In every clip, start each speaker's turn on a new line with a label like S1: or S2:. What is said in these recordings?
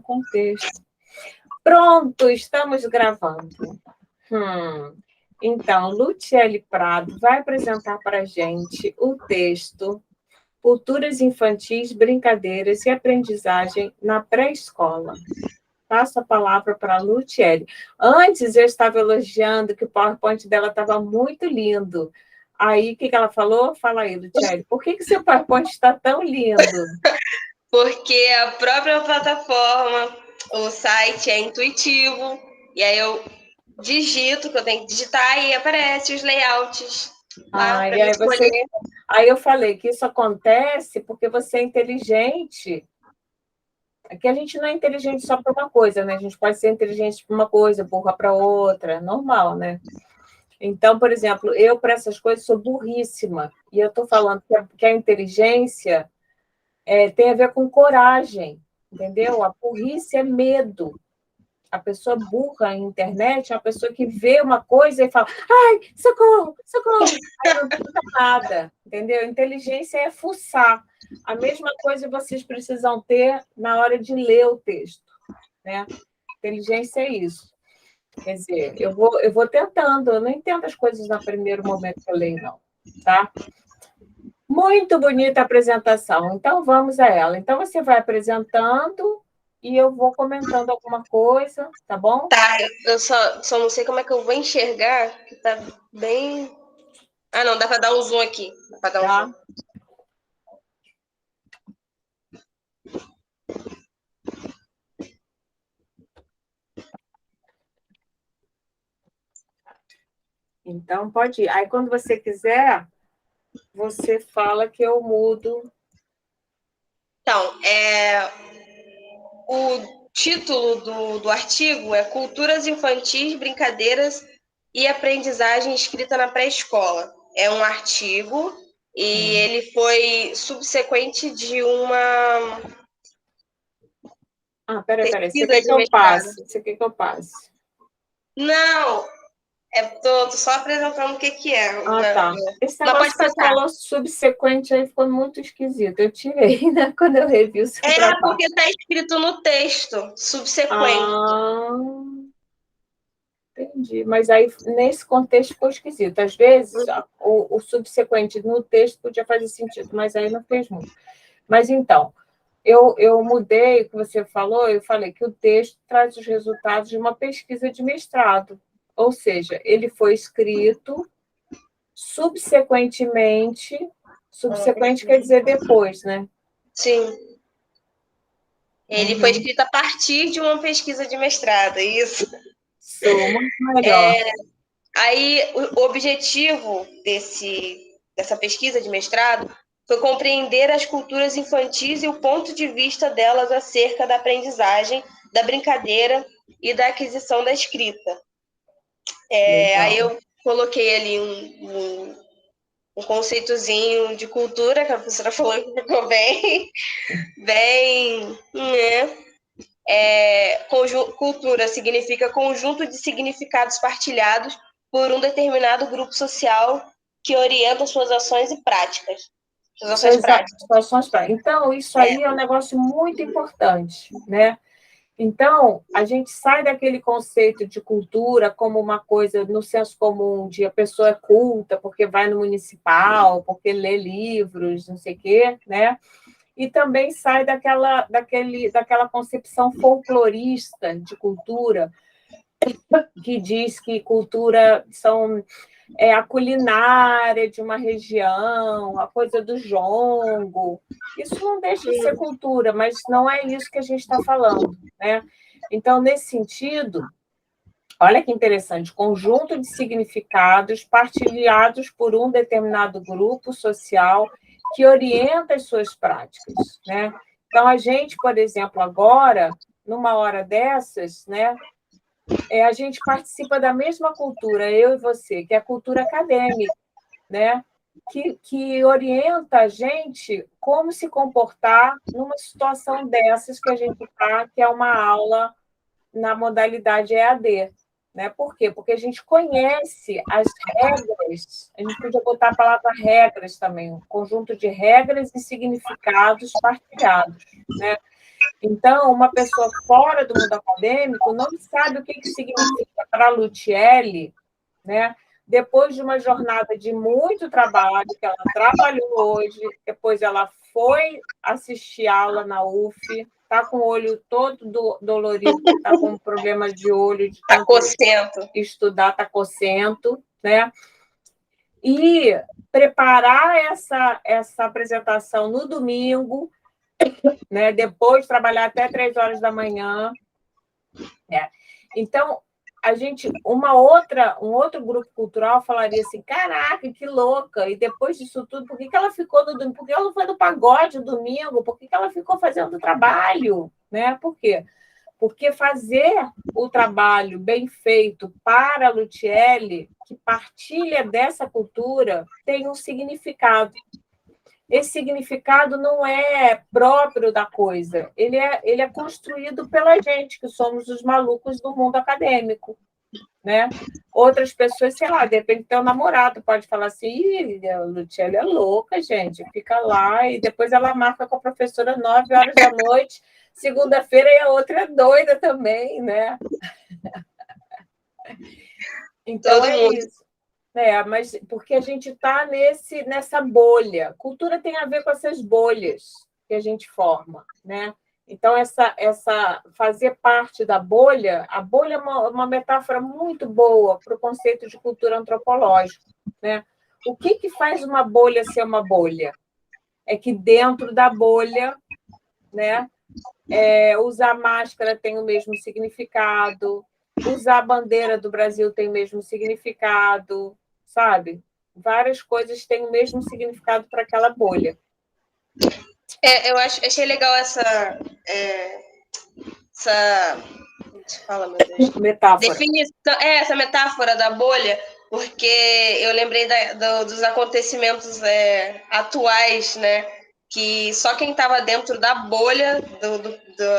S1: contexto. Pronto, estamos gravando. Então, Luciele Prado vai apresentar para a gente o texto Culturas Infantis, Brincadeiras e Aprendizagem na Pré-Escola. Passo a palavra para a Luciele. Antes eu estava elogiando que o PowerPoint dela estava muito lindo. Aí, o que ela falou? Fala aí, Luciele. Por que seu PowerPoint está tão lindo?
S2: Porque a própria plataforma, o site é intuitivo, e aí eu digito o que eu tenho que digitar e aparece os layouts lá para eu escolher.
S1: Aí eu falei que isso acontece porque você é inteligente. Aqui a gente não é inteligente só para uma coisa, né? A gente pode ser inteligente para uma coisa, burra para outra, normal, né? Então, por exemplo, eu para essas coisas sou burríssima. E eu estou falando que a inteligência tem a ver com coragem, entendeu? A burrice é medo. A pessoa burra na internet é uma pessoa que vê uma coisa e fala: ai, socorro, socorro. Aí não tenta nada, entendeu? Inteligência é fuçar. A mesma coisa vocês precisam ter na hora de ler o texto, né? Inteligência é isso. Quer dizer, eu vou tentando, eu não entendo as coisas no primeiro momento que eu leio, não, tá? Muito bonita a apresentação, então vamos a ela. Então você vai apresentando e eu vou comentando alguma coisa, tá bom?
S2: Tá, eu só não sei como é que eu vou enxergar, que tá bem... Ah, não, dá para dar um zoom aqui. Dá para dar um zoom.
S1: Então, pode ir. Aí, quando você quiser, você fala que eu mudo.
S2: Então, o título do artigo é Culturas Infantis, Brincadeiras e Aprendizagem Escrita na Pré-Escola. É um artigo e ele foi subsequente de uma...
S1: Peraí. Você quer que eu passe? Você quer que eu passe?
S2: Não, tô só apresentando o que é.
S1: Tá. Esse negócio que você falou subsequente aí ficou muito esquisito. Eu tirei, né? Quando eu revi o seu trabalho.
S2: Porque está escrito no texto, subsequente.
S1: Entendi. Mas aí, nesse contexto, ficou esquisito. Às vezes, o subsequente no texto podia fazer sentido, mas aí não fez muito. Mas, então, eu mudei o que você falou, eu falei que o texto traz os resultados de uma pesquisa de mestrado. Ou seja, ele foi escrito subsequentemente... Subsequente quer dizer depois, né?
S2: Sim. Ele foi escrito a partir de uma pesquisa de mestrado, é isso?
S1: Sou muito melhor.
S2: Aí, o objetivo dessa pesquisa de mestrado foi compreender as culturas infantis e o ponto de vista delas acerca da aprendizagem, da brincadeira e da aquisição da escrita. Aí eu coloquei ali um conceitozinho de cultura, que a professora falou que ficou bem, né? Cultura significa conjunto de significados partilhados por um determinado grupo social que orienta suas ações e práticas.
S1: Então, isso aí é um negócio muito importante, né? Então, a gente sai daquele conceito de cultura como uma coisa no senso comum, de a pessoa é culta porque vai no municipal, porque lê livros, não sei o quê, né? E também sai daquela concepção folclorista de cultura, que diz que cultura é a culinária de uma região, a coisa do jongo. Isso não deixa de ser cultura, mas não é isso que a gente está falando, né? Então, nesse sentido, olha que interessante, conjunto de significados partilhados por um determinado grupo social que orienta as suas práticas, né? Então, a gente, por exemplo, agora, numa hora dessas, né, a gente participa da mesma cultura, eu e você, que é a cultura acadêmica, né? Que orienta a gente como se comportar numa situação dessas que a gente está, que é uma aula na modalidade EAD. Né? Por quê? Porque a gente conhece as regras, a gente podia botar a palavra regras também, um conjunto de regras e significados partilhados. Né? Então, uma pessoa fora do mundo acadêmico não sabe o que significa para a Luciele, né? Depois de uma jornada de muito trabalho, que ela trabalhou hoje, depois ela foi assistir aula na UF, está com o olho todo dolorido, está com problema de olho, de tanto estudar, está cocento, né? E preparar essa apresentação no domingo, né? Depois trabalhar até 3 horas da manhã. Né? Então, um outro grupo cultural falaria assim, caraca, que louca, e depois disso tudo, por que ela ficou no domingo? Por que ela não foi no pagode no domingo? Por que ela ficou fazendo trabalho? Né? Por quê? Porque fazer o trabalho bem feito para a Luciele, que partilha dessa cultura, tem um significado. Esse significado não é próprio da coisa, ele é construído pela gente, que somos os malucos do mundo acadêmico. Né? Outras pessoas, sei lá, de repente teu namorado pode falar assim, a Luciele é louca, gente, fica lá, e depois ela marca com a professora 9 horas da noite, segunda-feira, e a outra é doida também, né? Então é isso. Mas porque a gente está nessa bolha. Cultura tem a ver com essas bolhas que a gente forma, né? Então, fazer parte da bolha, a bolha é uma metáfora muito boa para o conceito de cultura antropológica, né? O que faz uma bolha ser uma bolha? É que dentro da bolha, né, usar máscara tem o mesmo significado, usar a bandeira do Brasil tem o mesmo significado, sabe? Várias coisas têm o mesmo significado para aquela bolha.
S2: Eu achei legal essa fala, meu Deus.
S1: Metáfora.
S2: Essa metáfora da bolha, porque eu lembrei dos acontecimentos atuais, né? Que só quem estava dentro da bolha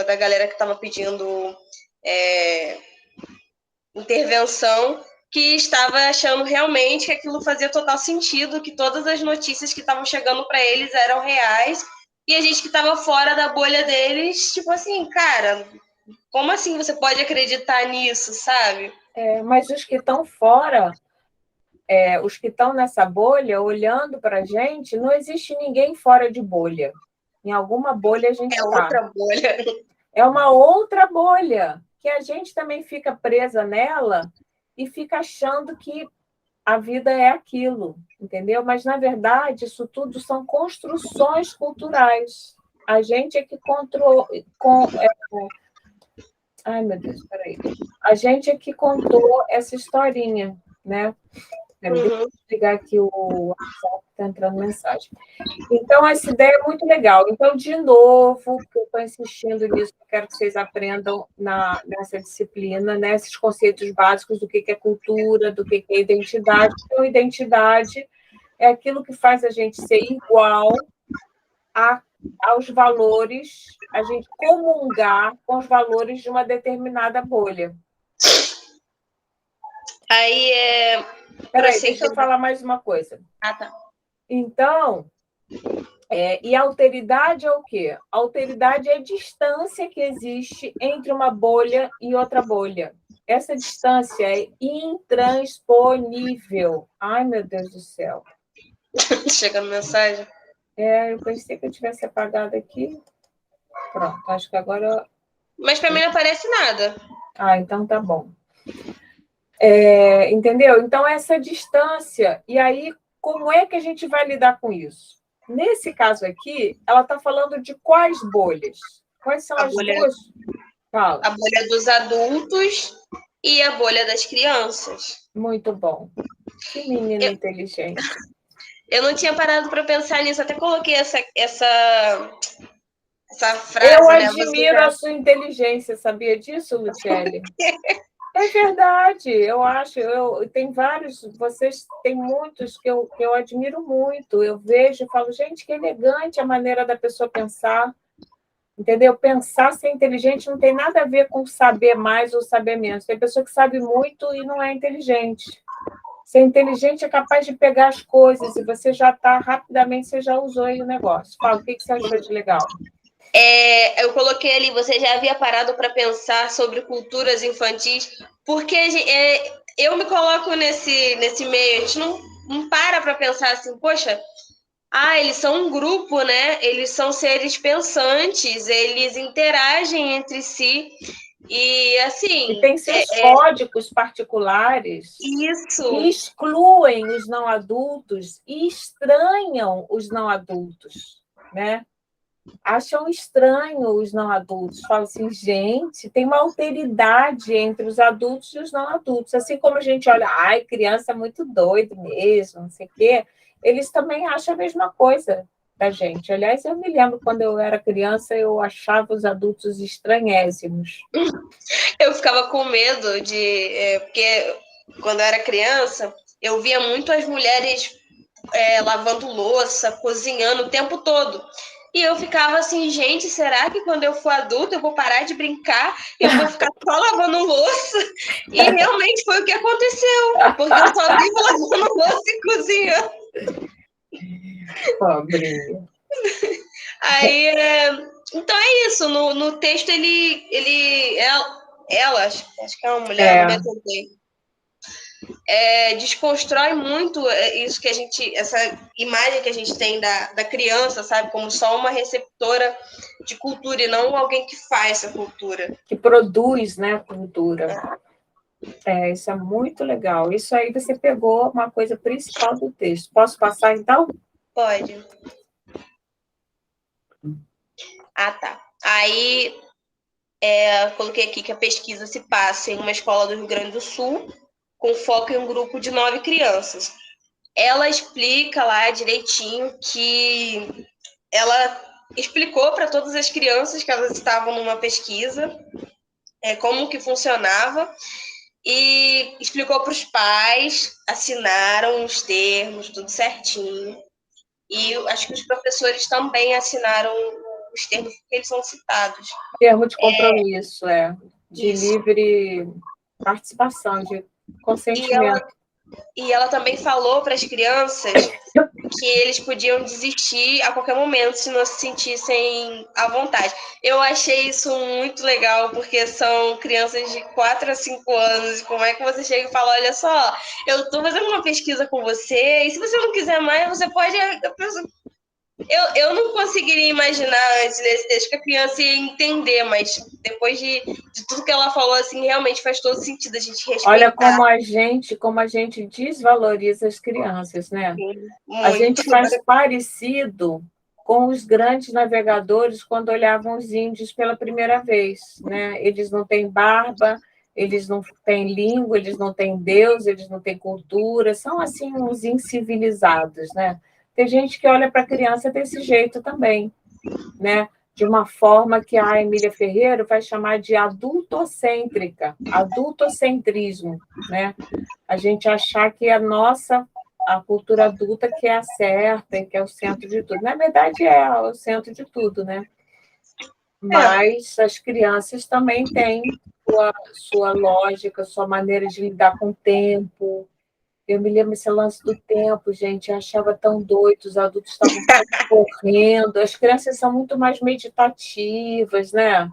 S2: da galera que estava pedindo intervenção, que estava achando realmente que aquilo fazia total sentido, que todas as notícias que estavam chegando para eles eram reais, e a gente que estava fora da bolha deles, tipo assim, cara, como assim você pode acreditar nisso, sabe?
S1: Mas os que estão fora, os que estão nessa bolha, olhando para a gente, não existe ninguém fora de bolha. Em alguma bolha a gente está.
S2: É outra bolha.
S1: É uma outra bolha, que a gente também fica presa nela e fica achando que a vida é aquilo, entendeu? Mas, na verdade, isso tudo são construções culturais. A gente é que Ai, meu Deus, peraí. A gente é que contou essa historinha, né? Deixa eu ligar aqui o WhatsApp, está entrando mensagem. Então, essa ideia é muito legal. Então, de novo, eu estou insistindo nisso, eu quero que vocês aprendam nessa disciplina, né? Esses conceitos básicos do que é cultura, do que é identidade. Então, identidade é aquilo que faz a gente ser igual aos valores, a gente comungar com os valores de uma determinada bolha.
S2: Aí
S1: Peraí, deixa eu falar mais uma coisa.
S2: Ah, tá.
S1: Então, e a alteridade é o quê? A alteridade é a distância que existe entre uma bolha e outra bolha. Essa distância é intransponível. Ai, meu Deus do céu.
S2: Chegando mensagem?
S1: Eu pensei que eu tivesse apagado aqui. Pronto, acho que agora...
S2: Mas para mim não aparece nada.
S1: Então tá bom. Entendeu? Então, essa distância. E aí, como é que a gente vai lidar com isso? Nesse caso aqui, ela está falando de quais bolhas? Quais são as duas? Fala.
S2: A bolha dos adultos e a bolha das crianças.
S1: Muito bom. Que menina inteligente.
S2: Eu não tinha parado para pensar nisso, até coloquei essa frase.
S1: Eu admiro a sua inteligência, sabia disso, Luciele? É verdade, eu acho. Tem vários, vocês têm muitos que eu admiro muito. Eu vejo e falo, gente, que elegante a maneira da pessoa pensar. Entendeu? Pensar ser inteligente não tem nada a ver com saber mais ou saber menos. Tem pessoa que sabe muito e não é inteligente. Ser inteligente é capaz de pegar as coisas e você já está, rapidamente, você já usou aí o negócio. Fala, o que você achou de legal?
S2: Eu coloquei ali, você já havia parado para pensar sobre culturas infantis? Porque eu me coloco nesse meio, a gente não para pensar assim, poxa, eles são um grupo, né? Eles são seres pensantes, eles interagem entre si. E,
S1: E
S2: assim,
S1: tem seus códigos particulares
S2: isso.
S1: e excluem os não adultos e estranham os não adultos, né? Acham estranho os não adultos. Falam assim, gente, tem uma alteridade entre os adultos e os não adultos. Assim como a gente olha, ai, criança é muito doido mesmo, não sei o quê, eles também acham a mesma coisa da gente. Aliás, eu me lembro quando eu era criança, eu achava os adultos estranhésimos.
S2: Eu ficava com medo porque quando eu era criança, eu via muito as mulheres lavando louça, cozinhando o tempo todo. E eu ficava assim, gente, será que quando eu for adulta eu vou parar de brincar e eu vou ficar só lavando louça? E realmente foi o que aconteceu, porque eu só vivo lavando louça e cozinhando.
S1: Pobrinha.
S2: Aí, então é isso, no texto ela, acho que é uma mulher, não me atentei, desconstrói muito isso que essa imagem que a gente tem da criança, sabe, como só uma receptora de cultura e não alguém que faz essa cultura.
S1: Que produz, né, cultura. Isso é muito legal. Isso aí você pegou uma coisa principal do texto. Posso passar, então?
S2: Pode. Tá. Aí, coloquei aqui que a pesquisa se passa em uma escola do Rio Grande do Sul, com foco em um grupo de 9 crianças. Ela explica lá direitinho que ela explicou para todas as crianças que elas estavam numa pesquisa como que funcionava e explicou para os pais, assinaram os termos, tudo certinho. E acho que os professores também assinaram os termos que eles são citados.
S1: Termo de compromisso, de
S2: Isso.
S1: livre participação, de consentimento.
S2: E ela também falou para as crianças que eles podiam desistir a qualquer momento se não se sentissem à vontade. Eu achei isso muito legal, porque são crianças de 4 a 5 anos. Como é que você chega e fala, olha só, eu estou fazendo uma pesquisa com você, e se você não quiser mais, você pode... Eu não conseguiria imaginar antes desse texto que a criança ia entender, mas depois de tudo que ela falou, assim, realmente faz todo sentido a gente respeitar.
S1: Olha como a gente desvaloriza as crianças, né?
S2: Sim,
S1: a gente faz parecido com os grandes navegadores quando olhavam os índios pela primeira vez, né? Eles não têm barba, eles não têm língua, eles não têm Deus, eles não têm cultura, são assim uns incivilizados, né? Tem gente que olha para a criança desse jeito também, né? De uma forma que a Emília Ferreira vai chamar de adultocêntrica, adultocentrismo, né? A gente achar que a cultura adulta que é a certa e que é o centro de tudo. Na verdade, é o centro de tudo, né? Mas as crianças também têm sua lógica, sua maneira de lidar com o tempo. Eu me lembro esse lance do tempo, gente, eu achava tão doido, os adultos estavam correndo, as crianças são muito mais meditativas, né?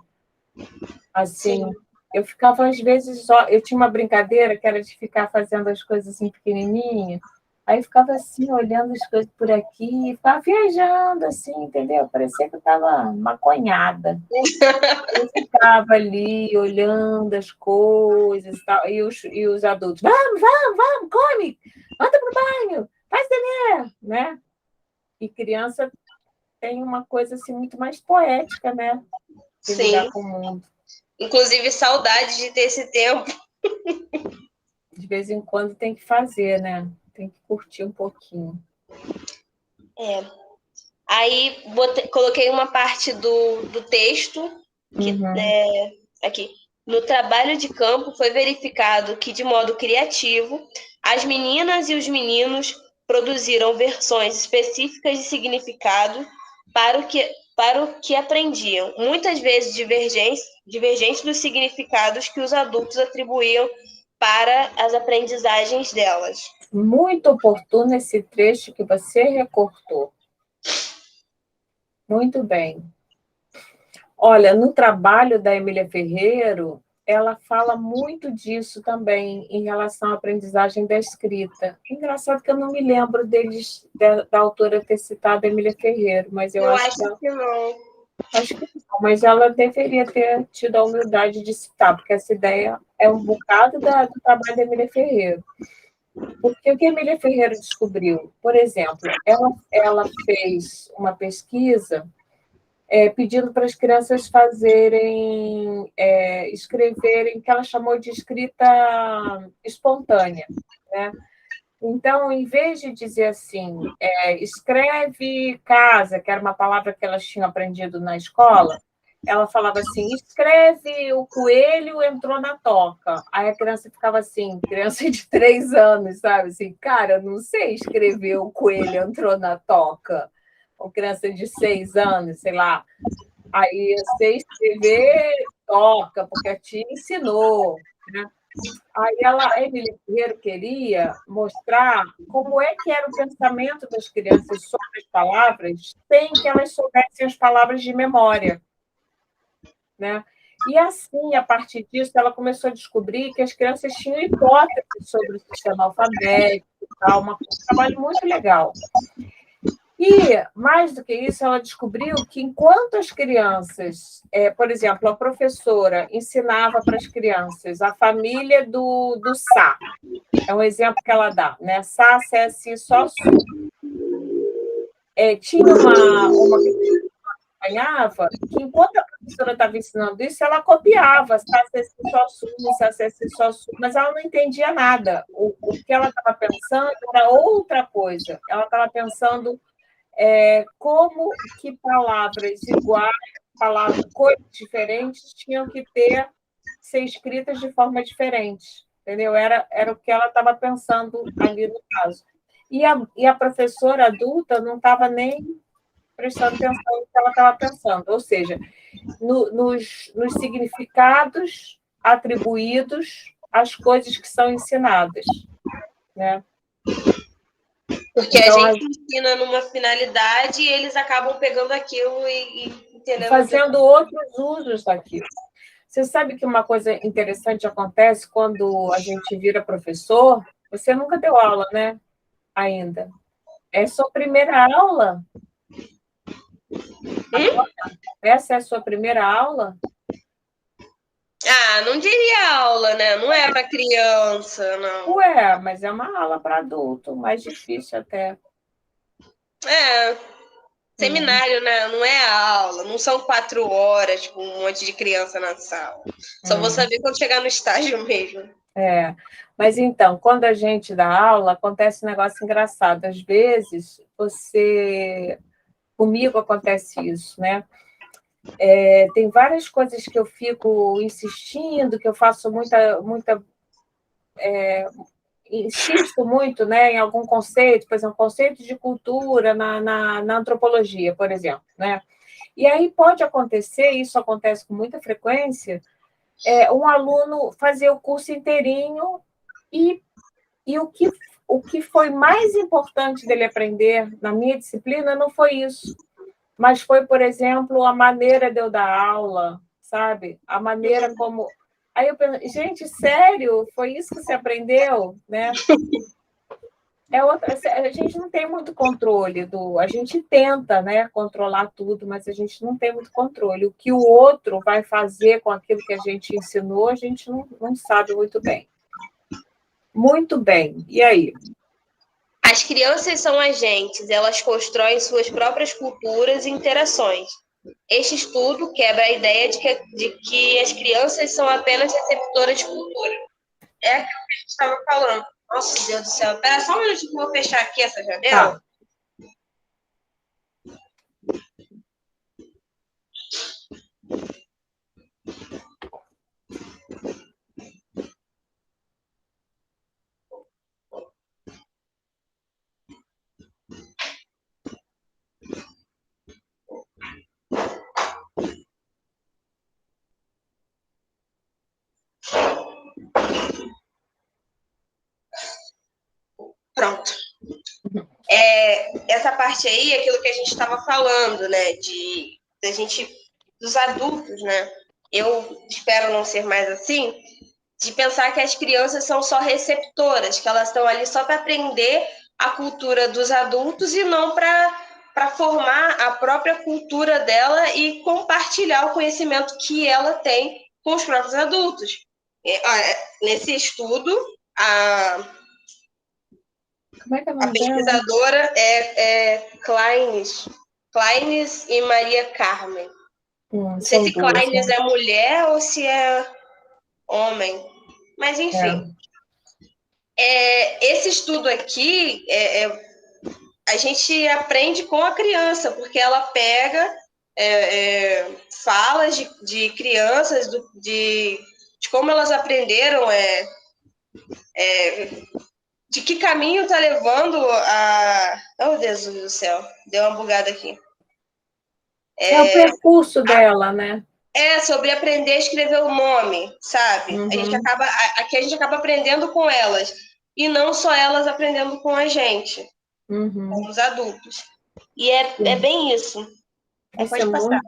S1: Assim,
S2: Sim.
S1: eu ficava às vezes só, eu tinha uma brincadeira que era de ficar fazendo as coisas assim pequenininha, aí ficava assim olhando as coisas por aqui, ficava viajando assim, entendeu? Parecia que eu estava maconhada. Eu ficava ali olhando as coisas e tal, e os adultos, vamos, come, anda pro banho, faz dever, né? E criança tem uma coisa assim muito mais poética, né? De lidar
S2: Sim.
S1: com o mundo.
S2: Inclusive, saudade de ter esse tempo.
S1: De vez em quando tem que fazer, né? Tem que curtir um pouquinho.
S2: Aí coloquei uma parte do texto que aqui. No trabalho de campo foi verificado que, de modo criativo, as meninas e os meninos produziram versões específicas de significado para o que aprendiam, muitas vezes divergentes dos significados que os adultos atribuíam para as aprendizagens delas.
S1: Muito oportuno esse trecho que você recortou. Muito bem. Olha, no trabalho da Emília Ferreiro, ela fala muito disso também, em relação à aprendizagem da escrita. Engraçado que eu não me lembro da autora ter citado a Emília Ferreiro, mas eu
S2: Eu
S1: acho
S2: acho
S1: que ela,
S2: que não.
S1: acho que não, mas ela deveria ter tido a humildade de citar, porque essa ideia é um bocado do trabalho da Emília Ferreiro. Porque o que a Emília Ferreiro descobriu? Por exemplo, ela fez uma pesquisa pedindo para as crianças fazerem, escreverem, que ela chamou de escrita espontânea, né? Então, em vez de dizer assim, escreve casa, que era uma palavra que elas tinham aprendido na escola, ela falava assim, escreve o coelho entrou na toca. Aí a criança ficava assim, criança de 3 anos, sabe? Assim, cara, eu não sei escrever o coelho entrou na toca. Ou criança de 6 anos, sei lá. Aí eu sei escrever toca, porque a tia ensinou, né? Aí a Emília Ferreiro queria mostrar como é que era o pensamento das crianças sobre as palavras, sem que elas soubessem as palavras de memória, né? E assim, a partir disso, ela começou a descobrir que as crianças tinham hipóteses sobre o sistema alfabético e tal, um trabalho muito legal. E, mais do que isso, ela descobriu que enquanto as crianças, por exemplo, a professora ensinava para as crianças a família do Sá, é um exemplo que ela dá, né? Sá, Sé, Si, Sol, Su. Tinha uma que acompanhava que, enquanto a professora estava ensinando isso, ela copiava Sá, Sé, Si, Sol, Su, Sá, Sé, Si, Sol, Su, mas ela não entendia nada. O que ela estava pensando era outra coisa. Ela estava pensando como que palavras iguais, coisas diferentes, tinham que ser escritas de forma diferente, entendeu? Era o que ela estava pensando ali no caso. E a professora adulta não estava nem prestando atenção no que ela estava pensando, ou seja, nos significados atribuídos às coisas que são ensinadas, né?
S2: Porque a
S1: Então,
S2: gente ensina numa finalidade e eles acabam pegando aquilo e entendendo de
S1: fazendo outros usos daquilo. Você sabe que uma coisa interessante acontece quando a gente vira professor? Você nunca deu aula, né? Ainda. É sua primeira aula? Essa é a sua primeira aula?
S2: Ah, não diria aula, né? Não é para criança, não.
S1: Ué, mas é uma aula para adulto, mais difícil até.
S2: É, seminário, né? Não é aula, não são 4 horas com um monte de criança na sala. Só vou saber quando chegar no estágio mesmo.
S1: Mas então, quando a gente dá aula, acontece um negócio engraçado. Às vezes, comigo acontece isso, né? Tem várias coisas que eu fico insistindo, que eu faço insisto muito, né, em algum conceito, por exemplo, conceito de cultura na antropologia, por exemplo, né? E aí pode acontecer, isso acontece com muita frequência, um aluno fazer o curso inteirinho e o que foi mais importante dele aprender na minha disciplina não foi isso, mas foi, por exemplo, a maneira de eu dar aula, sabe? A maneira como. Aí eu penso, gente, sério? Foi isso que você aprendeu, né? A gente não tem muito controle a gente tenta, né, controlar tudo, mas a gente não tem muito controle. O que o outro vai fazer com aquilo que a gente ensinou, a gente não sabe muito bem. Muito bem. E aí?
S2: As crianças são agentes, elas constroem suas próprias culturas e interações. Este estudo quebra a ideia de que as crianças são apenas receptoras de cultura. É aquilo que a gente estava falando. Nossa, Deus do céu. Espera só um minutinho que eu vou fechar aqui essa janela.
S1: Tá.
S2: Pronto. Essa parte aí é aquilo que a gente estava falando, né? dos adultos, né? Eu espero não ser mais assim, de pensar que as crianças são só receptoras, que elas estão ali só para aprender a cultura dos adultos e não para formar a própria cultura dela e compartilhar o conhecimento que ela tem com os próprios adultos. Nesse estudo,
S1: Como é que é o
S2: a
S1: nome dela?
S2: pesquisadora é Kleines e Maria Carmen. Não sei
S1: São
S2: se
S1: duas,
S2: Kleines
S1: né?
S2: é mulher ou se é homem. Mas, enfim. Esse estudo aqui, a gente aprende com a criança, porque ela pega falas de crianças, de como elas aprenderam, de que caminho está levando a... Oh, Deus do céu, deu uma bugada aqui.
S1: É o percurso dela, né?
S2: Sobre aprender a escrever o nome, sabe?
S1: Uhum.
S2: Aqui a gente acaba aprendendo com elas, e não só elas aprendendo com a gente, com os adultos. E é bem isso. Pode passar.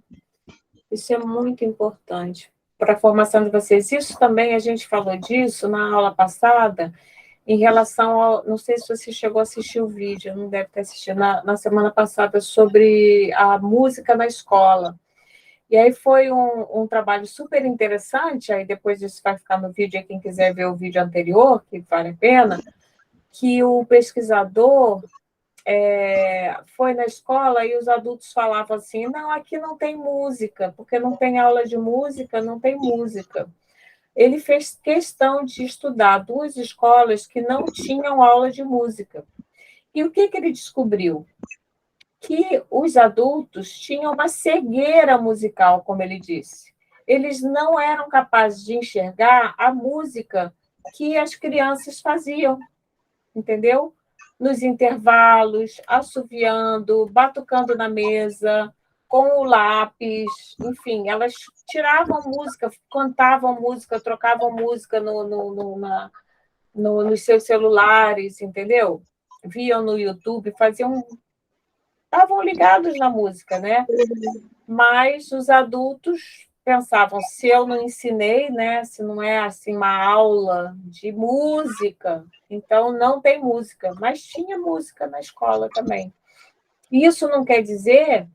S1: Isso é muito importante para a formação de vocês. Isso também, a gente falou disso na aula passada, em relação ao... Não sei se você chegou a assistir o vídeo, não deve ter assistido, na semana passada, sobre a música na escola. E aí foi um trabalho super interessante, aí depois isso vai ficar no vídeo, quem quiser ver o vídeo anterior, que vale a pena, que o pesquisador foi na escola e os adultos falavam assim, não, aqui não tem música, porque não tem aula de música, não tem música. Ele fez questão de estudar duas escolas que não tinham aula de música. E o que ele descobriu? Que os adultos tinham uma cegueira musical, como ele disse. Eles não eram capazes de enxergar a música que as crianças faziam, entendeu? Nos intervalos, assoviando, batucando na mesa, com o lápis, enfim, elas tiravam música, cantavam música, trocavam música nos seus celulares, entendeu? Viam no YouTube, estavam ligados na música, né? Mas os adultos pensavam, se eu não ensinei, né, se não é assim uma aula de música, então não tem música, mas tinha música na escola também. Isso não quer dizer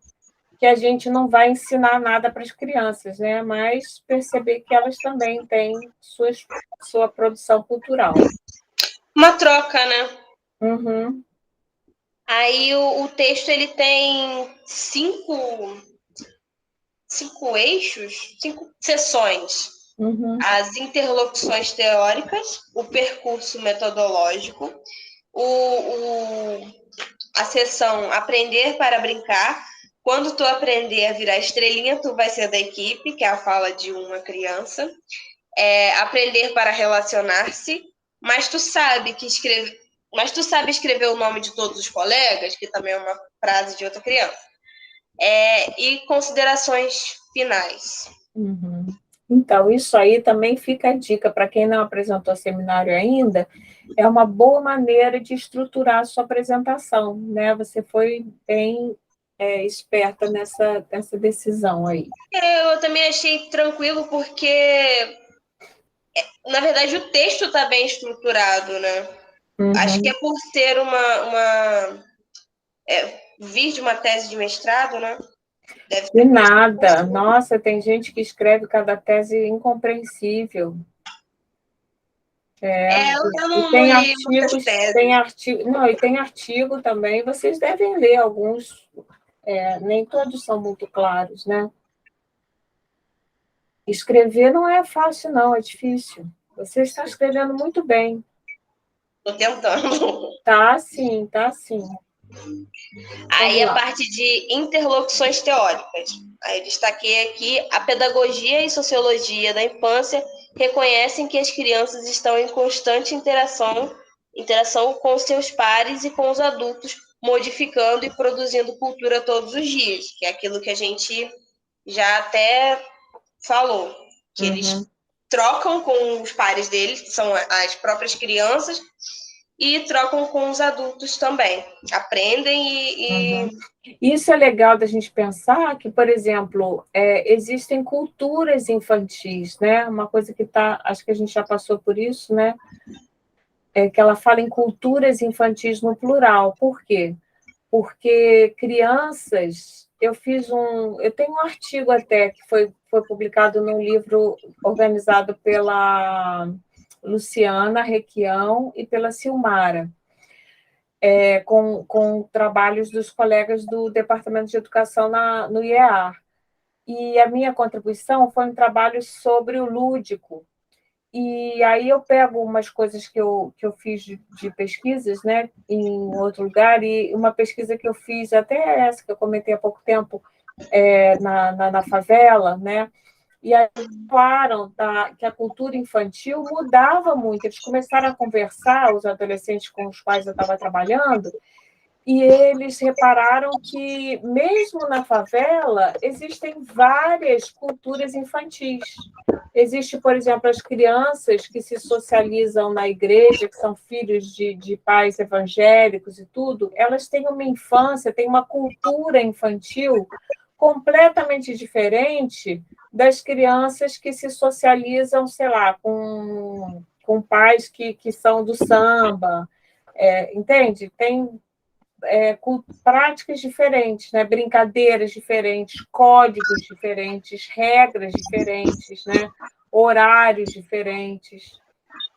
S1: que a gente não vai ensinar nada para as crianças, né? Mas perceber que elas também têm sua produção cultural.
S2: Uma troca, né?
S1: Uhum.
S2: Aí o texto ele tem cinco eixos, 5 sessões.
S1: Uhum.
S2: As interlocuções teóricas, o percurso metodológico, a sessão Aprender para Brincar. Quando tu aprender a virar estrelinha, tu vai ser da equipe, que é a fala de uma criança. Aprender para relacionar-se, mas tu sabe escrever o nome de todos os colegas, que também é uma frase de outra criança. E considerações finais.
S1: Uhum. Então, isso aí também fica a dica para quem não apresentou seminário ainda, é uma boa maneira de estruturar a sua apresentação, né? Você foi bem esperta nessa decisão aí.
S2: Eu também achei tranquilo, porque, na verdade, o texto está bem estruturado, né?
S1: Uhum.
S2: Acho que é por ser vir de uma tese de mestrado, né? Deve
S1: E
S2: ser por isso.
S1: nada. Nossa, tem gente que escreve cada tese incompreensível.
S2: Eu
S1: E
S2: não
S1: tem
S2: li muitas
S1: artigos,
S2: teses.
S1: não, e tem artigo também, vocês devem ler alguns, nem todos são muito claros, né? Escrever não é fácil, não, é difícil. Você está escrevendo muito bem.
S2: Estou tentando.
S1: Tá, sim, tá, sim.
S2: Aí a parte de interlocuções teóricas. Aí eu destaquei aqui: a pedagogia e sociologia da infância reconhecem que as crianças estão em constante interação com seus pares e com os adultos, modificando e produzindo cultura todos os dias, que é aquilo que a gente já até falou, que eles trocam com os pares deles, que são as próprias crianças, e trocam com os adultos também. Aprendem
S1: Uhum. Isso é legal da gente pensar que, por exemplo, existem culturas infantis, né? Uma coisa que acho que a gente já passou por isso, né? É que ela fala em culturas infantis no plural. Por quê? Porque crianças, eu tenho um artigo até que foi publicado num livro organizado pela Luciana Requião e pela Silmara, com trabalhos dos colegas do Departamento de Educação no IEA. E a minha contribuição foi um trabalho sobre o lúdico. E aí eu pego umas coisas que eu fiz de pesquisas, né, em outro lugar, e uma pesquisa que eu fiz, até essa que eu comentei há pouco tempo, na favela, né, e aí falaram que a cultura infantil mudava muito. Eles começaram a conversar, os adolescentes com os quais eu estava trabalhando, e eles repararam que, mesmo na favela, existem várias culturas infantis. Existe, por exemplo, as crianças que se socializam na igreja, que são filhos de pais evangélicos e tudo, elas têm uma infância, têm uma cultura infantil completamente diferente das crianças que se socializam, sei lá, com pais que são do samba. Entende? Tem com práticas diferentes, né? Brincadeiras diferentes, códigos diferentes, regras diferentes, né? Horários diferentes.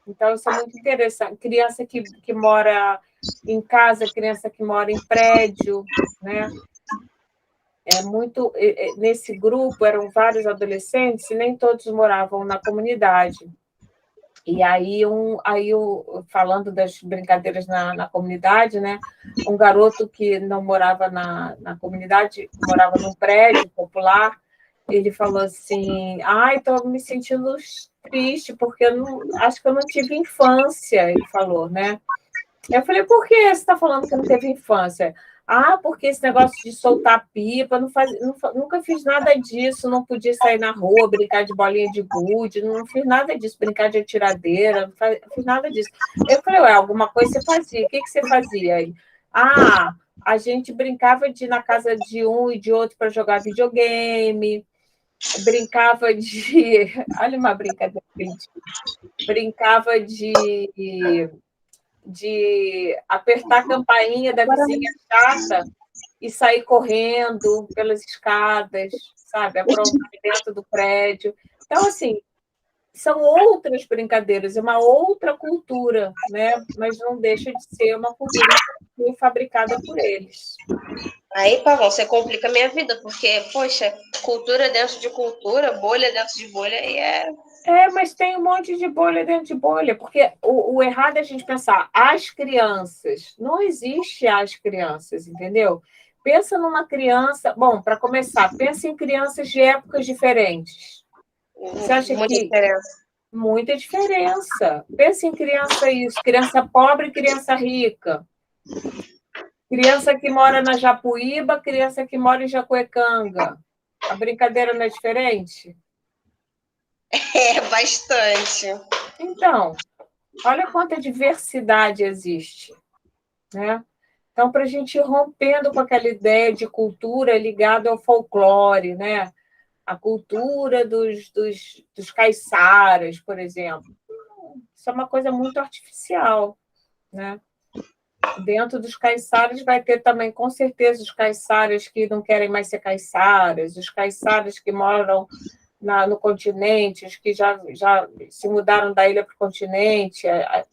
S1: Então, isso é muito interessante. Criança que mora em casa, criança que mora em prédio, né? Nesse grupo eram vários adolescentes e nem todos moravam na comunidade. E aí, falando das brincadeiras na comunidade, né? Um garoto que não morava na comunidade, morava num prédio popular, ele falou assim: ai, estou me sentindo triste, porque acho que eu não tive infância, ele falou, né? Eu falei, por que você está falando que não teve infância? Ah, porque esse negócio de soltar pipa, nunca fiz nada disso, não podia sair na rua, brincar de bolinha de gude, não fiz nada disso, brincar de atiradeira, não fiz nada disso. Eu falei, ué, alguma coisa você fazia, o que você fazia aí? Ah, a gente brincava de ir na casa de um e de outro para jogar videogame, brincava de. Olha uma brincadeira, brincava de apertar a campainha da vizinha chata e sair correndo pelas escadas, sabe? Aprontar dentro do prédio. Então, assim, são outras brincadeiras, é uma outra cultura, né? Mas não deixa de ser uma cultura fabricada por eles.
S2: Aí, Pavão, você complica a minha vida, porque, poxa, cultura dentro de cultura, bolha dentro de bolha, e
S1: mas tem um monte de bolha dentro de bolha, porque o errado é a gente pensar as crianças. Não existe as crianças, entendeu? Pensa numa criança. Bom, para começar, pensa em crianças de épocas diferentes. Você acha
S2: muita
S1: que
S2: diferença.
S1: muita diferença? Pensa em criança isso, criança pobre e criança rica. Criança que mora na Japuíba, criança que mora em Jacuecanga. A brincadeira não é diferente?
S2: Bastante.
S1: Então, olha quanta diversidade existe, né? Então, para a gente ir rompendo com aquela ideia de cultura ligada ao folclore, né? A cultura dos caiçaras, por exemplo. Isso é uma coisa muito artificial, né? Dentro dos caiçaras vai ter também, com certeza, os caiçaras que não querem mais ser caiçaras, os caiçaras que moram no continente, os que já se mudaram da ilha para o continente,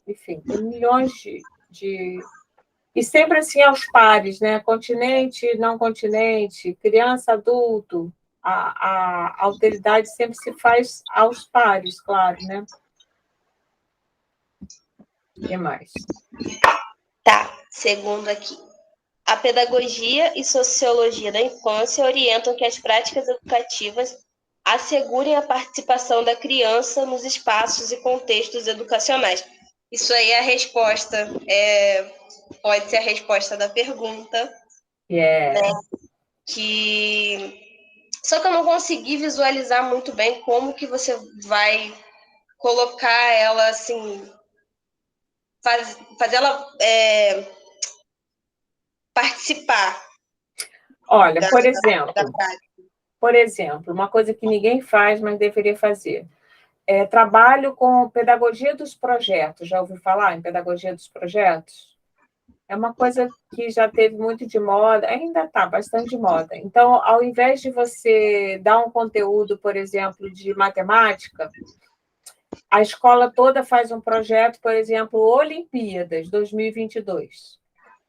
S1: enfim, tem milhões de. E sempre assim aos pares, né? Continente, não continente, criança, adulto. A alteridade sempre se faz aos pares, claro, né? O que mais?
S2: Tá, segundo aqui. A pedagogia e sociologia da infância orientam que as práticas educativas assegurem a participação da criança nos espaços e contextos educacionais. Isso aí é a resposta, pode ser a resposta da pergunta.
S1: Yeah.
S2: Né? Só que eu não consegui visualizar muito bem como que você vai colocar ela assim fazê-la participar
S1: Olha,
S2: da prática?
S1: por exemplo, uma coisa que ninguém faz, mas deveria fazer. Trabalho com pedagogia dos projetos. Já ouviu falar em pedagogia dos projetos? É uma coisa que já teve muito de moda, ainda está bastante de moda. Então, ao invés de você dar um conteúdo, por exemplo, de matemática, a escola toda faz um projeto, por exemplo, Olimpíadas 2022.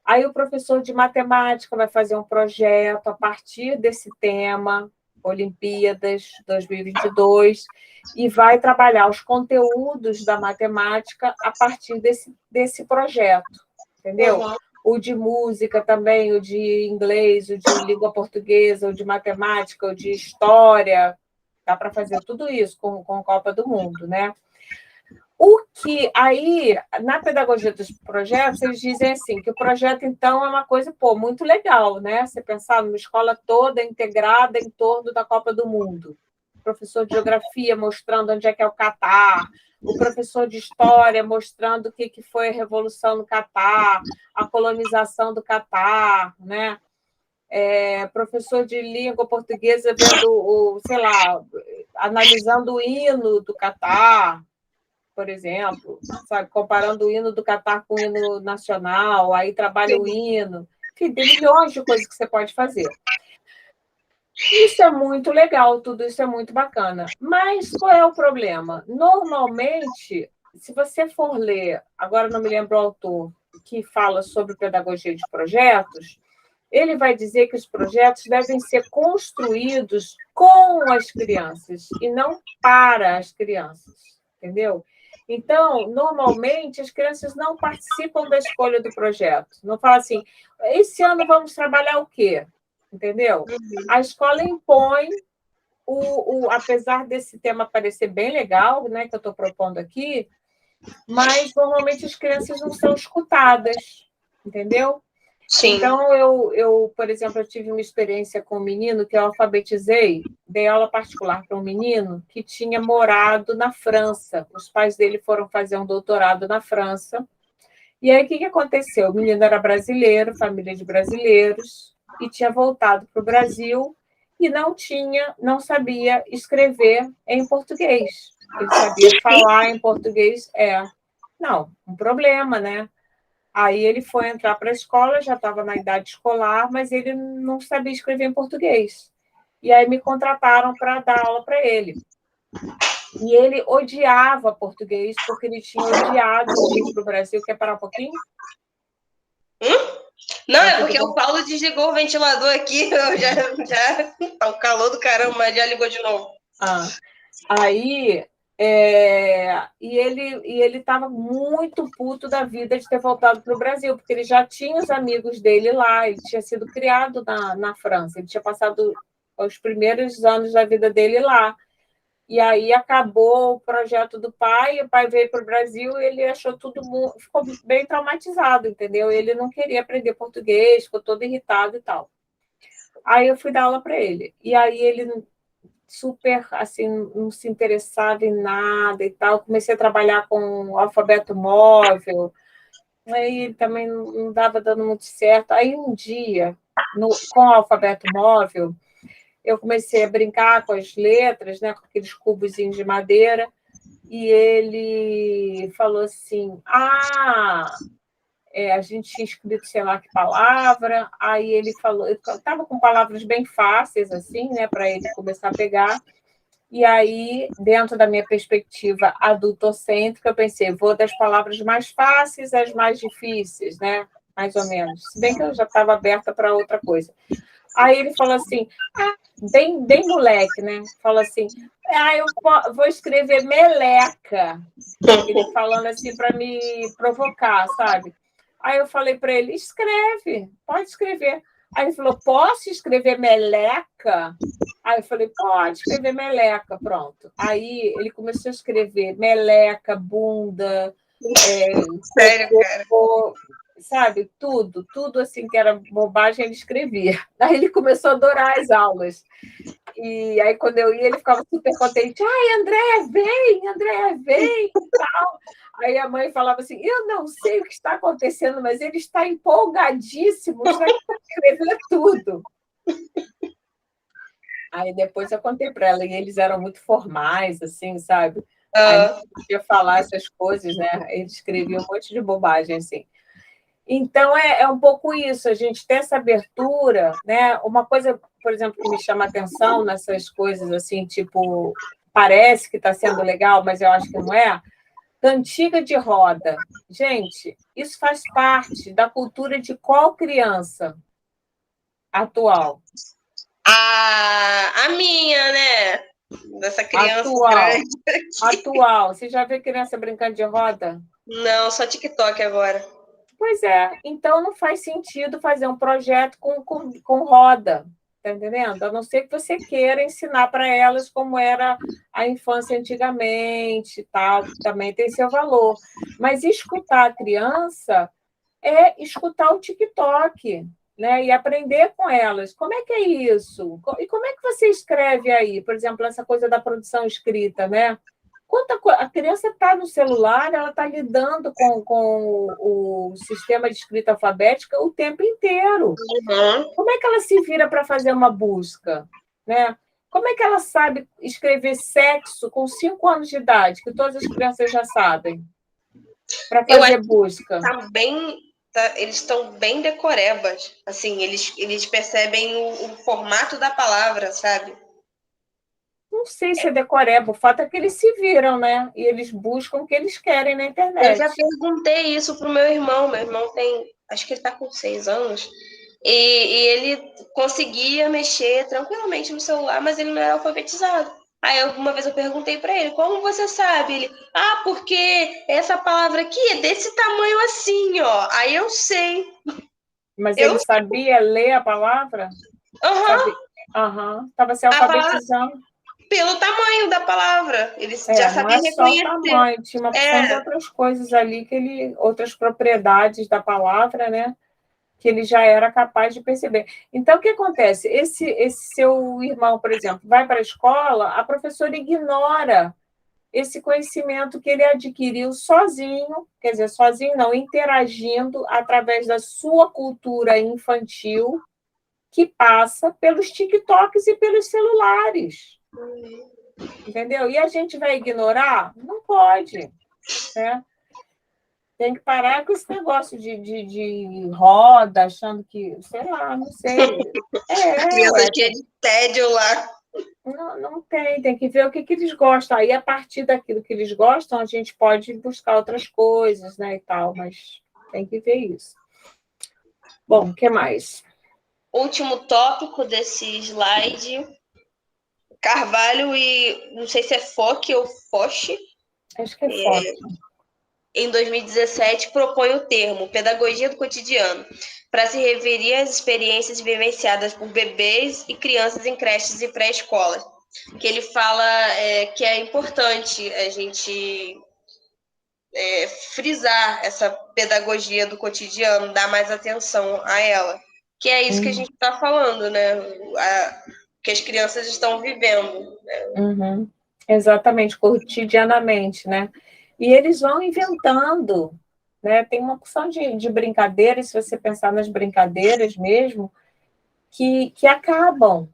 S1: Aí o professor de matemática vai fazer um projeto a partir desse tema, Olimpíadas 2022, e vai trabalhar os conteúdos da matemática a partir desse projeto, entendeu?
S2: Uhum.
S1: O de música também, o de inglês, o de língua portuguesa, o de matemática, o de história. Dá para fazer tudo isso com a Copa do Mundo, né? O que aí, na pedagogia dos projetos, eles dizem assim, que o projeto, então, é uma coisa, muito legal, né? Você pensar numa escola toda integrada em torno da Copa do Mundo. O professor de geografia mostrando onde é que é o Catar, o professor de história mostrando o que foi a Revolução no Catar, a colonização do Catar, né? Professor de língua portuguesa vendo, sei lá, analisando o hino do Catar, por exemplo, sabe, comparando o hino do Catar com o hino nacional, aí trabalha o hino. Enfim, tem milhões de coisas que você pode fazer. Isso é muito legal, tudo isso é muito bacana. Mas qual é o problema? Normalmente, se você for ler, agora não me lembro o autor, que fala sobre pedagogia de projetos, ele vai dizer que os projetos devem ser construídos com as crianças e não para as crianças, entendeu? Então, normalmente, as crianças não participam da escolha do projeto. Não fala assim, esse ano vamos trabalhar o quê? Entendeu? A escola impõe, apesar desse tema parecer bem legal, né, que eu estou propondo aqui, mas normalmente as crianças não são escutadas, entendeu?
S2: Sim.
S1: Então, por exemplo, eu tive uma experiência com um menino que eu alfabetizei, dei aula particular para um menino que tinha morado na França. Os pais dele foram fazer um doutorado na França. E aí, o que aconteceu? O menino era brasileiro, família de brasileiros, e tinha voltado para o Brasil e não sabia escrever em português. Ele sabia falar em português. Não, um problema, né? Aí ele foi entrar para a escola, já estava na idade escolar, mas ele não sabia escrever em português. E aí me contrataram para dar aula para ele. E ele odiava português, porque ele tinha odiado vir para o Brasil. Quer parar um pouquinho?
S2: Não, é porque o Paulo desligou o ventilador aqui, eu já tá o calor do caramba, mas já ligou de novo.
S1: Aí e ele estava muito puto da vida de ter voltado para o Brasil, porque ele já tinha os amigos dele lá, ele tinha sido criado na França, ele tinha passado os primeiros anos da vida dele lá. E aí acabou o projeto do pai, o pai veio para o Brasil e ele achou ficou bem traumatizado, entendeu? Ele não queria aprender português, ficou todo irritado e tal. Aí eu fui dar aula para ele. E aí ele super, assim, não se interessava em nada e tal. Comecei a trabalhar com alfabeto móvel, aí também não estava dando muito certo. Aí um dia, com o alfabeto móvel, eu comecei a brincar com as letras, né, com aqueles cubozinhos de madeira, e ele falou assim, a gente tinha escrito sei lá que palavra, aí ele falou, eu estava com palavras bem fáceis, assim, né, para ele começar a pegar, e aí, dentro da minha perspectiva adultocêntrica, eu pensei, vou das palavras mais fáceis às mais difíceis, né, mais ou menos, se bem que eu já estava aberta para outra coisa. Aí ele falou assim, bem moleque, né? Falou assim, eu vou escrever meleca. Ele falando assim para me provocar, sabe? Aí eu falei para ele, escreve, pode escrever. Aí ele falou, posso escrever meleca? Aí eu falei, pode escrever meleca, pronto. Aí ele começou a escrever meleca, bunda,
S2: Sério, cara?
S1: sabe, tudo assim que era bobagem, ele escrevia. Aí ele começou a adorar as aulas. E aí, quando eu ia, ele ficava super contente. Ai, André, vem, e tal. Aí a mãe falava assim, eu não sei o que está acontecendo, mas ele está empolgadíssimo, está querendo escrever tudo. Aí depois eu contei para ela, e eles eram muito formais, assim, sabe? Aí não podia falar essas coisas, né? Eles escreviam um monte de bobagem, assim. Então, é um pouco isso, a gente ter essa abertura, né? Uma coisa, por exemplo, que me chama a atenção nessas coisas, assim, tipo, parece que está sendo legal, mas eu acho que não é. Cantiga de roda. Gente, isso faz parte da cultura de qual criança atual?
S2: A minha, né? Dessa criança
S1: Atual.
S2: grande aqui.
S1: Atual. Você já vê criança brincando de roda?
S2: Não, só TikTok agora.
S1: Pois é. Então não faz sentido fazer um projeto com roda, tá entendendo? A não ser que você queira ensinar para elas como era a infância antigamente, tal, que também tem seu valor. Mas escutar a criança é escutar o TikTok, né? E aprender com elas. Como é que é isso? E como é que você escreve aí? Por exemplo, essa coisa da produção escrita, né? A criança está no celular, ela está lidando com o sistema de escrita alfabética o tempo inteiro. Como é que ela se vira para fazer uma busca? Né? Como é que ela sabe escrever sexo com 5 anos de idade, que todas as crianças já sabem, para
S2: Eu acho
S1: fazer busca?
S2: que tá bem, eles estão bem decorebas. Assim, eles percebem o formato da palavra, sabe?
S1: Não sei se é decoreba, o fato é que eles se viram, né? E eles buscam o que eles querem na
S2: Eu já
S1: internet.
S2: perguntei isso pro meu irmão. Meu irmão tem, acho que ele tá com 6 anos. E ele conseguia mexer tranquilamente no celular, mas ele não era alfabetizado. Aí uma vez eu perguntei para ele, como você sabe? Ele, porque essa palavra aqui é desse tamanho assim, ó. Aí eu sei.
S1: Mas
S2: Eu
S1: ele sabia ler a palavra?
S2: Aham.
S1: Aham. Estava se
S2: A palavra,
S1: alfabetizando.
S2: pelo tamanho da palavra. Ele já
S1: Não
S2: sabia
S1: é só o
S2: reconhecer.
S1: tamanho, tinha uma opção de
S2: É,
S1: outras coisas ali, outras propriedades da palavra, né? Que ele já era capaz de perceber. Então, o que acontece? Esse seu irmão, por exemplo, vai para a escola, a professora ignora esse conhecimento que ele adquiriu sozinho, quer dizer, sozinho não, interagindo através da sua cultura infantil, que passa pelos TikToks e pelos celulares. Entendeu? E a gente vai ignorar? Não pode. Né? Tem que parar com esse negócio de roda, achando que, sei lá, não sei.
S2: a criança
S1: Ué,
S2: cheia de tédio lá.
S1: não tem que ver o que eles gostam. Aí, a partir daquilo que eles gostam, a gente pode buscar outras coisas, né, e tal, mas tem que ver isso. Bom, o que mais?
S2: Último tópico desse slide. Carvalho e não sei se é Foch ou Foch,
S1: Acho que é foto.
S2: em 2017 propõe o termo pedagogia do cotidiano para se referir às experiências vivenciadas por bebês e crianças em creches e pré-escolas. Que ele fala que é importante a gente frisar essa pedagogia do cotidiano, dar mais atenção a ela. Que é isso que a gente está falando, né? Que as crianças estão vivendo. Né?
S1: Uhum. Exatamente, cotidianamente, né? E eles vão inventando, né? Tem uma porção de brincadeiras, se você pensar nas brincadeiras mesmo, que acabam.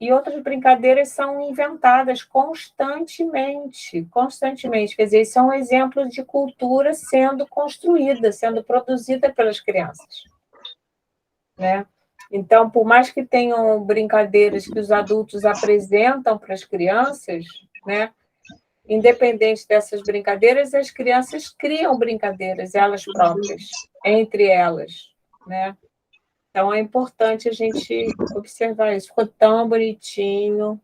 S1: E outras brincadeiras são inventadas constantemente, constantemente. Quer dizer, são exemplos de cultura sendo construída, sendo produzida pelas crianças, né? Então, por mais que tenham brincadeiras que os adultos apresentam para as crianças, né? Independente dessas brincadeiras, as crianças criam brincadeiras elas próprias, entre elas, né? Então é importante a gente observar isso. Ficou tão bonitinho.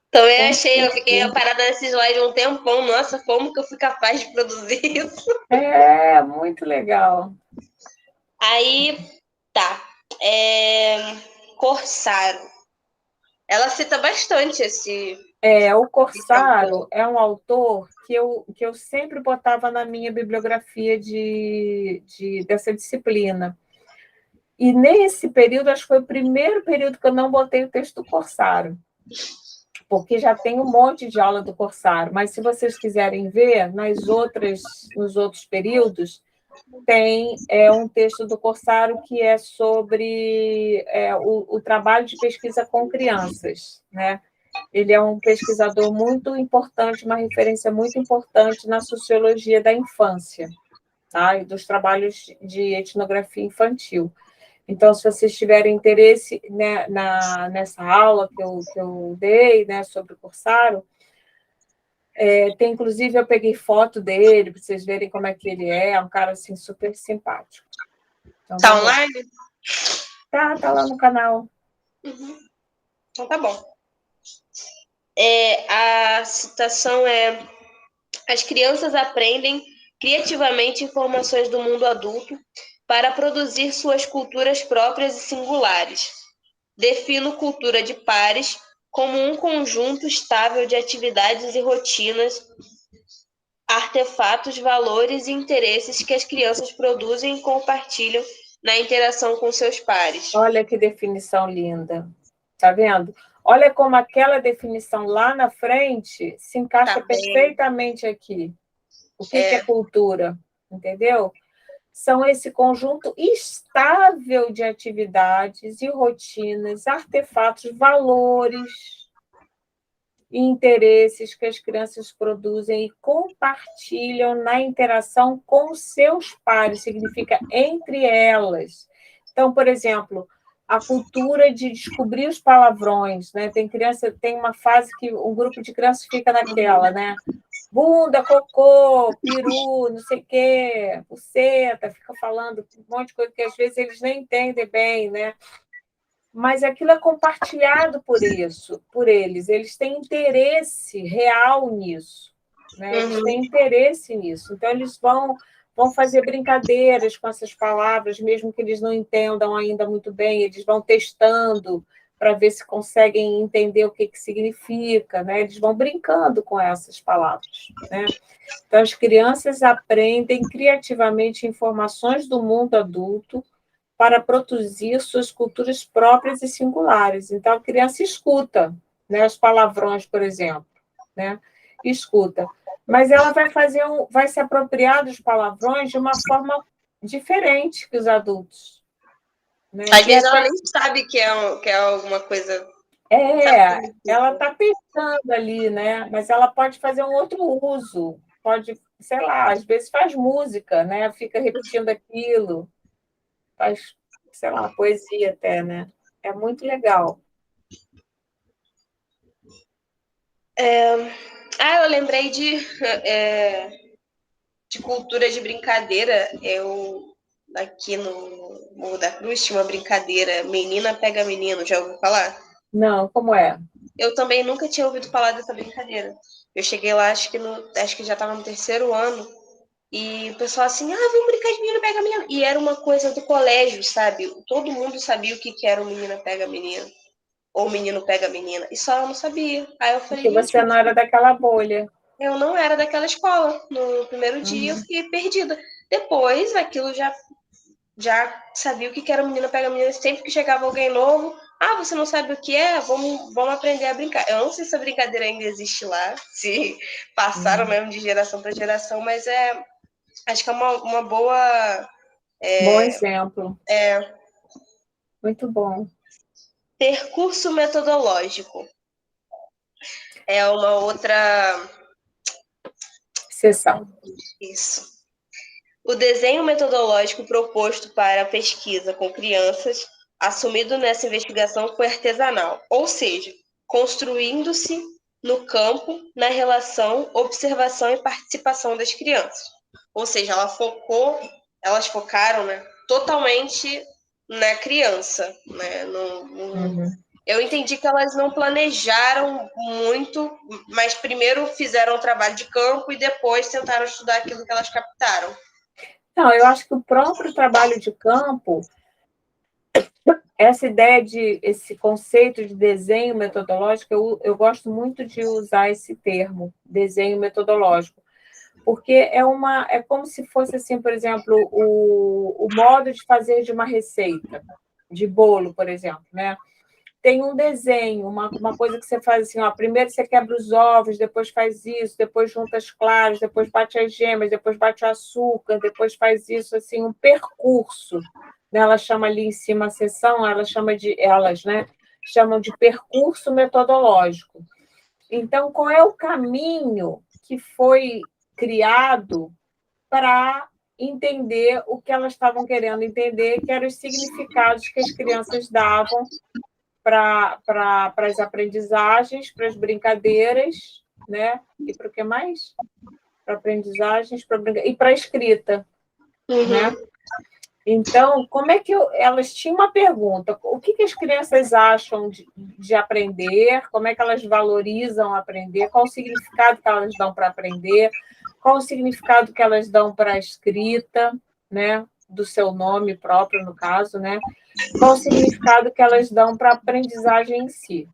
S2: Também achei, eu fiquei parada nesse slide um tempão. Nossa, como que eu fui capaz de produzir isso?
S1: Muito legal.
S2: Aí, tá. Corsaro. Ela cita bastante esse.
S1: O Corsaro é um autor que eu sempre botava na minha bibliografia dessa disciplina. E nesse período, acho que foi o primeiro período que eu não botei o texto do Corsaro. porque já tem um monte de aula do Corsário, mas se vocês quiserem ver, nos outros períodos, tem um texto do Corsário que é sobre o trabalho de pesquisa com crianças, né? Ele é um pesquisador muito importante, uma referência muito importante na sociologia da infância, tá? E dos trabalhos de etnografia infantil. Então, se vocês tiverem interesse, né, nessa aula que eu dei, né, sobre o Corsário, tem, inclusive, eu peguei foto dele, para vocês verem como é que ele é um cara, assim, super simpático. Então,
S2: tá online?
S1: Tá lá no canal.
S2: Uhum. Então tá bom. A citação é: as crianças aprendem criativamente informações do mundo adulto para produzir suas culturas próprias e singulares. Defino cultura de pares como um conjunto estável de atividades e rotinas, artefatos, valores e interesses que as crianças produzem e compartilham na interação com seus pares.
S1: Olha que definição linda. Tá vendo? Olha como aquela definição lá na frente se encaixa perfeitamente aqui. O que é cultura? Entendeu? São esse conjunto estável de atividades e rotinas, artefatos, valores e interesses que as crianças produzem e compartilham na interação com seus pares, significa entre elas. Então, por exemplo, a cultura de descobrir os palavrões, né? Tem uma fase que um grupo de crianças fica naquela, né? Bunda, cocô, peru, não sei o quê, buceta, fica falando um monte de coisa que às vezes eles nem entendem bem, né? Mas aquilo é compartilhado por eles têm interesse real nisso, né? Eles têm interesse nisso, então eles vão fazer brincadeiras com essas palavras, mesmo que eles não entendam ainda muito bem, eles vão testando para ver se conseguem entender o que significa, né? Eles vão brincando com essas palavras, né? Então, as crianças aprendem criativamente informações do mundo adulto para produzir suas culturas próprias e singulares. Então, a criança escuta, né, os palavrões, por exemplo, né? Escuta. Mas ela vai se apropriar dos palavrões de uma forma diferente que os adultos. Né?
S2: Às vezes ela nem sabe que é alguma coisa.
S1: Ela está pensando ali, né? Mas ela pode fazer um outro uso. Pode, sei lá, às vezes faz música, né? Fica repetindo aquilo. Faz, sei lá, poesia até, né? É muito legal.
S2: Eu lembrei de cultura de brincadeira. Aqui no Morro da Cruz, tinha uma brincadeira, menina pega menino, já ouviu falar?
S1: Não, como é?
S2: Eu também nunca tinha ouvido falar dessa brincadeira. Eu cheguei lá, acho que já estava no terceiro ano, e o pessoal assim, vamos brincar de menina pega menino. E era uma coisa do colégio, sabe? Todo mundo sabia o que era o menina pega menino, ou menino pega menina, e só eu não sabia. Aí eu falei,
S1: porque você não era daquela bolha.
S2: Eu não era daquela escola. No primeiro dia eu fiquei perdida. Depois, aquilo já sabia o que era menina pega menina. Sempre que chegava alguém novo, você não sabe o que é? Vamos aprender a brincar. Eu não sei se a brincadeira ainda existe lá, se passaram mesmo de geração para geração, mas acho que é uma boa...
S1: Bom exemplo.
S2: É,
S1: muito bom.
S2: Ter curso metodológico é uma outra
S1: seção.
S2: Isso. O desenho metodológico proposto para a pesquisa com crianças, assumido nessa investigação, foi artesanal, ou seja, construindo-se no campo, na relação, observação e participação das crianças. Ou seja, elas focaram, né, totalmente na criança. Né, Eu entendi que elas não planejaram muito, mas primeiro fizeram o trabalho de campo e depois tentaram estudar aquilo que elas captaram.
S1: Não, eu acho que o próprio trabalho de campo, esse conceito de desenho metodológico, eu gosto muito de usar esse termo, desenho metodológico, porque é como se fosse, assim, por exemplo, o modo de fazer de uma receita, de bolo, por exemplo, né? tem um desenho, uma coisa que você faz assim, ó, primeiro você quebra os ovos, depois faz isso, depois junta as claras, depois bate as gemas, depois bate o açúcar, depois faz isso, assim, um percurso. Né? Ela chama ali em cima a sessão, elas, né, chamam de percurso metodológico. Então, qual é o caminho que foi criado para entender o que elas estavam querendo entender, que eram os significados que as crianças davam para as aprendizagens, para as brincadeiras, né? E para o que mais? Para aprendizagens, e para a escrita, né? Então, como é que elas tinham uma pergunta? O que as crianças acham de aprender? Como é que elas valorizam aprender? Qual o significado que elas dão para aprender? Qual o significado que elas dão para a escrita, né? Do seu nome próprio, no caso, né? Qual o significado que elas dão para a aprendizagem em si?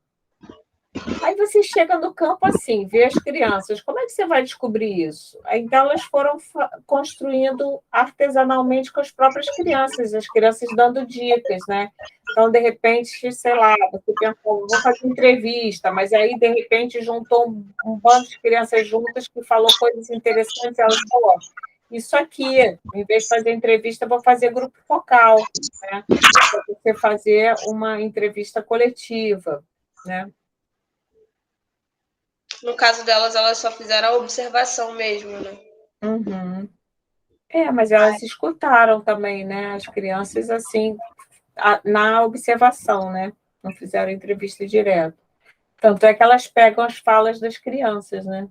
S1: Aí você chega no campo assim, vê as crianças, como é que você vai descobrir isso? Então, elas foram construindo artesanalmente com as próprias crianças, as crianças dando dicas, né? Então, de repente, sei lá, você pensou, vou fazer entrevista, mas aí, de repente, juntou um bando de crianças juntas que falou coisas interessantes, elas falaram, isso aqui, em vez de fazer entrevista, vou fazer grupo focal, né? Para você fazer uma entrevista coletiva, né?
S2: No caso delas, elas só fizeram a observação mesmo, né?
S1: Uhum. Mas elas escutaram também, né? As crianças, assim, na observação, né? Não fizeram entrevista direto. Tanto é que elas pegam as falas das crianças, né?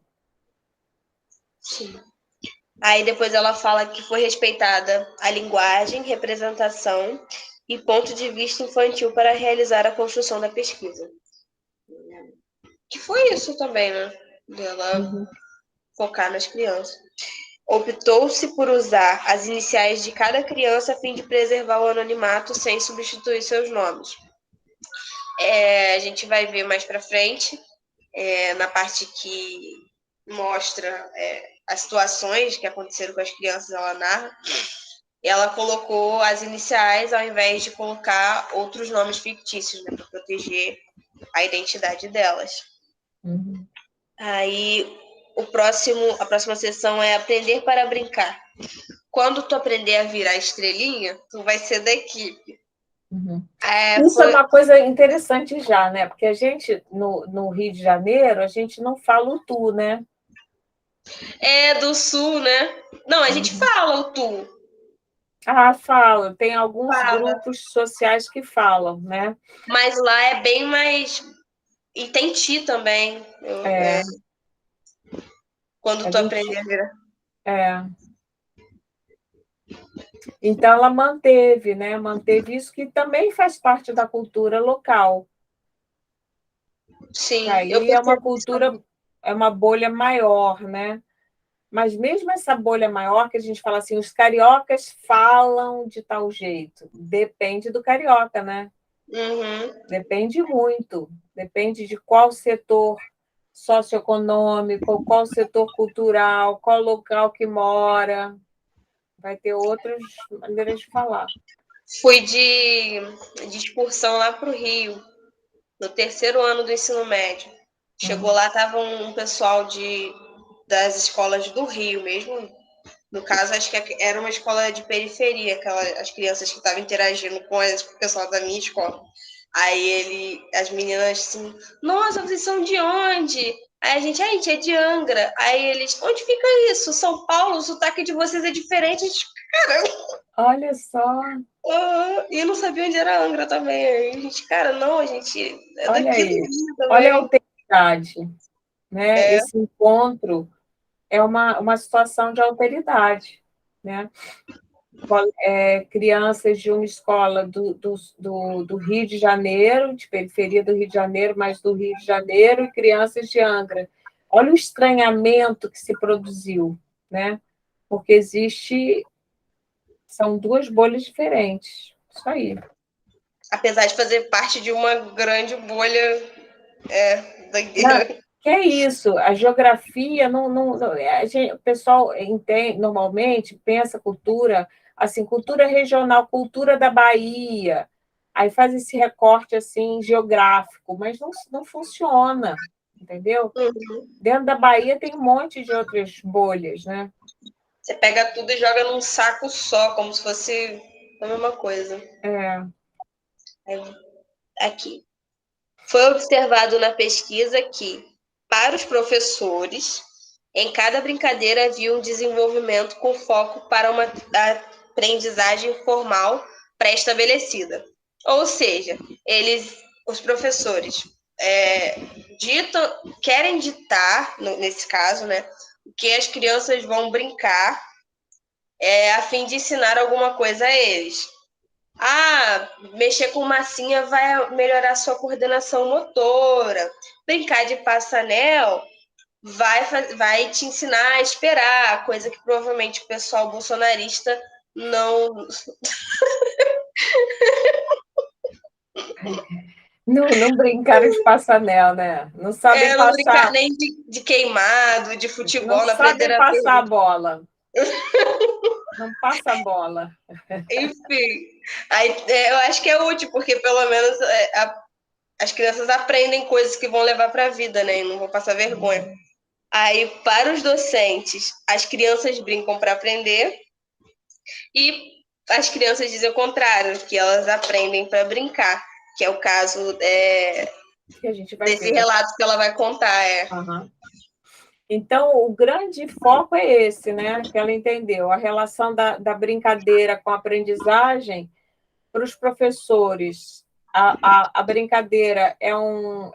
S2: Sim. Aí depois ela fala que foi respeitada a linguagem, representação e ponto de vista infantil para realizar a construção da pesquisa. Que foi isso também, né? Dela focar nas crianças. Optou-se por usar as iniciais de cada criança a fim de preservar o anonimato sem substituir seus nomes. A gente vai ver mais para frente, na parte que mostra as situações que aconteceram com as crianças, ela narra. Ela colocou as iniciais ao invés de colocar outros nomes fictícios, né, para proteger a identidade delas. Aí a próxima sessão é aprender para brincar. Quando tu aprender a virar estrelinha, tu vai ser da equipe.
S1: Isso é uma coisa interessante já, né? Porque a gente, no Rio de Janeiro, a gente não fala o tu, né?
S2: É do sul, né? Não, a gente fala o tu.
S1: Fala. Tem alguns grupos sociais que falam, né?
S2: Mas lá é bem mais... E tem ti também. Quando tu aprender a virar.
S1: Então, ela manteve, né? Manteve isso que também faz parte da cultura local.
S2: Sim,
S1: Aí é uma cultura, é uma bolha maior, né? Mas mesmo essa bolha maior, que a gente fala assim, os cariocas falam de tal jeito, depende do carioca, né? Depende muito, depende de qual setor socioeconômico, qual setor cultural, qual local que mora. Vai ter outras maneiras de falar.
S2: Fui de excursão lá para o Rio, no terceiro ano do ensino médio. Chegou lá, tava um pessoal das escolas do Rio mesmo. No caso, acho que era uma escola de periferia, as crianças que estavam interagindo com o pessoal da minha escola. Aí as meninas assim, nossa, vocês são de onde? Aí a gente é de Angra. Aí eles, onde fica isso? São Paulo, o sotaque de vocês é diferente. A gente, caramba.
S1: Olha só.
S2: E eu não sabia onde era Angra também. Aí a gente, cara, não, a gente é
S1: Olha
S2: daqui
S1: aí.
S2: do Rio também.
S1: Olha a alteridade, né? Esse encontro é uma situação de alteridade, né? Crianças de uma escola do Rio de Janeiro, de periferia do Rio de Janeiro, mas do Rio de Janeiro, e crianças de Angra. Olha o estranhamento que se produziu, né? Porque são duas bolhas diferentes. Isso aí.
S2: Apesar de fazer parte de uma grande bolha, doideira.
S1: Que é isso, a geografia, o pessoal entende, normalmente pensa cultura, assim, cultura regional, cultura da Bahia. Aí faz esse recorte assim geográfico, mas não funciona, entendeu? Dentro da Bahia tem um monte de outras bolhas, né?
S2: Você pega tudo e joga num saco só, como se fosse a mesma coisa. Aqui. Foi observado na pesquisa que, para os professores, em cada brincadeira havia um desenvolvimento com foco para uma aprendizagem formal pré-estabelecida. Ou seja, os professores, querem ditar, nesse caso, né, o que as crianças vão brincar, a fim de ensinar alguma coisa a eles. Mexer com massinha vai melhorar sua coordenação motora. Brincar de passanel vai te ensinar a esperar, coisa que provavelmente o pessoal bolsonarista não.
S1: Não brincaram de passanel, né? Não sabem
S2: Não brincar
S1: passar.
S2: nem de queimado, de
S1: Não
S2: futebol na
S1: sabem
S2: prateleira.
S1: passar a bola. Não passa a bola.
S2: Enfim, aí, eu acho que é útil, porque pelo menos as crianças aprendem coisas que vão levar para a vida, né? E não vão passar vergonha. Aí, para os docentes, as crianças brincam para aprender e as crianças dizem o contrário, que elas aprendem para brincar, que é o caso
S1: Que a gente vai
S2: desse
S1: ver.
S2: relato que ela vai contar.
S1: Uhum. Então, o grande foco é esse, né? Que ela entendeu, a relação da brincadeira com a aprendizagem para os professores. A brincadeira é uma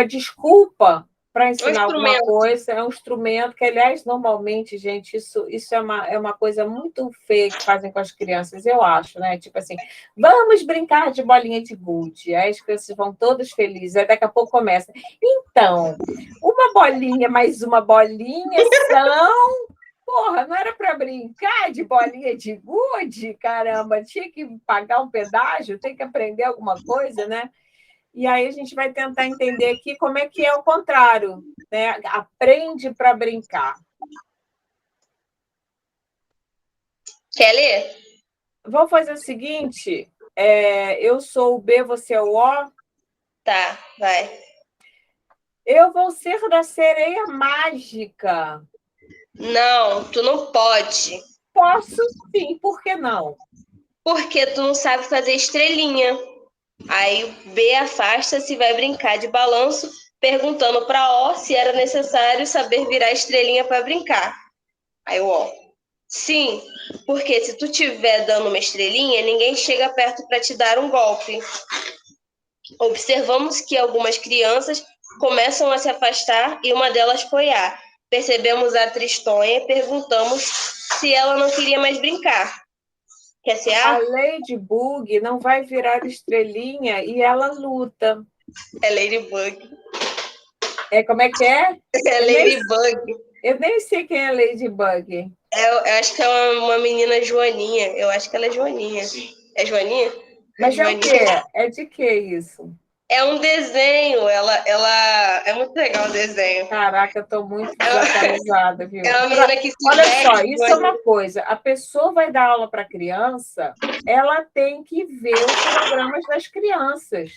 S1: desculpa para
S2: Um
S1: ensinar alguma
S2: instrumento.
S1: coisa, é um instrumento que, aliás, normalmente, gente, isso é uma coisa muito feia que fazem com as crianças, eu acho, né? Tipo assim, vamos brincar de bolinha de gude. Aí as crianças vão todas felizes, aí daqui a pouco começa. Então, uma bolinha mais uma bolinha são. Porra, não era para brincar de bolinha de gude? Caramba, tinha que pagar um pedágio, tem que aprender alguma coisa, né? E aí a gente vai tentar entender aqui como é que é o contrário, né? Aprende para brincar.
S2: Quer ler?
S1: Vamos fazer o seguinte: eu sou o B, você é o O.
S2: Tá, vai.
S1: Eu vou ser da sereia mágica.
S2: Não, tu não pode.
S1: Posso sim, por que não?
S2: Porque tu não sabe fazer estrelinha. Aí o B afasta-se e vai brincar de balanço, perguntando para O se era necessário saber virar estrelinha para brincar. Aí o O, sim, porque se tu tiver dando uma estrelinha, ninguém chega perto para te dar um golpe. Observamos que algumas crianças começam a se afastar e uma delas foi A. Percebemos a tristonha e perguntamos se ela não queria mais brincar. Quer ser
S1: A
S2: A?
S1: Ladybug não vai virar estrelinha e ela luta.
S2: É Ladybug.
S1: Como é que é?
S2: É Ladybug.
S1: Eu nem sei quem é Ladybug.
S2: Eu acho que é uma menina Joaninha. Eu acho que ela é Joaninha. Sim. É Joaninha?
S1: Mas é o
S2: Joaninha.
S1: quê? É de que isso?
S2: É um desenho. Ela é muito legal o desenho.
S1: Caraca, eu estou muito desatualizada, viu?
S2: É uma menina que se
S1: Olha
S2: veste
S1: só,
S2: de
S1: isso é
S2: Joaninha.
S1: uma coisa. A pessoa vai dar aula para criança, ela tem que ver os programas das crianças.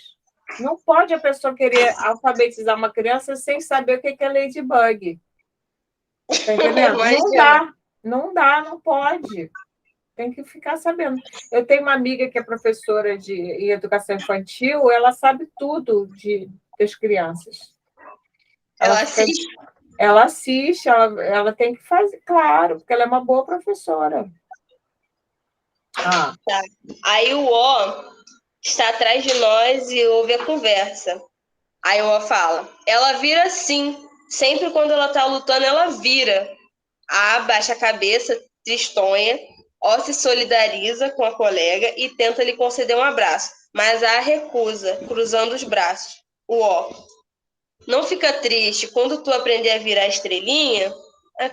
S1: Não pode a pessoa querer alfabetizar uma criança sem saber o que é Ladybug. Está entendendo?
S2: Imagina.
S1: Não dá, não pode. Tem que ficar sabendo. Eu tenho uma amiga que é professora em educação infantil, ela sabe tudo das crianças.
S2: Ela assiste.
S1: Ela assiste, ela tem que fazer, claro, porque ela é uma boa professora.
S2: Tá. Aí o O está atrás de nós e ouve a conversa. Aí o O fala: ela vira sim. Sempre quando ela tá lutando, ela vira. A abaixa a cabeça, tristonha. O se solidariza com a colega e tenta lhe conceder um abraço, mas a recusa, cruzando os braços. O O: não fica triste, quando tu aprender a virar estrelinha.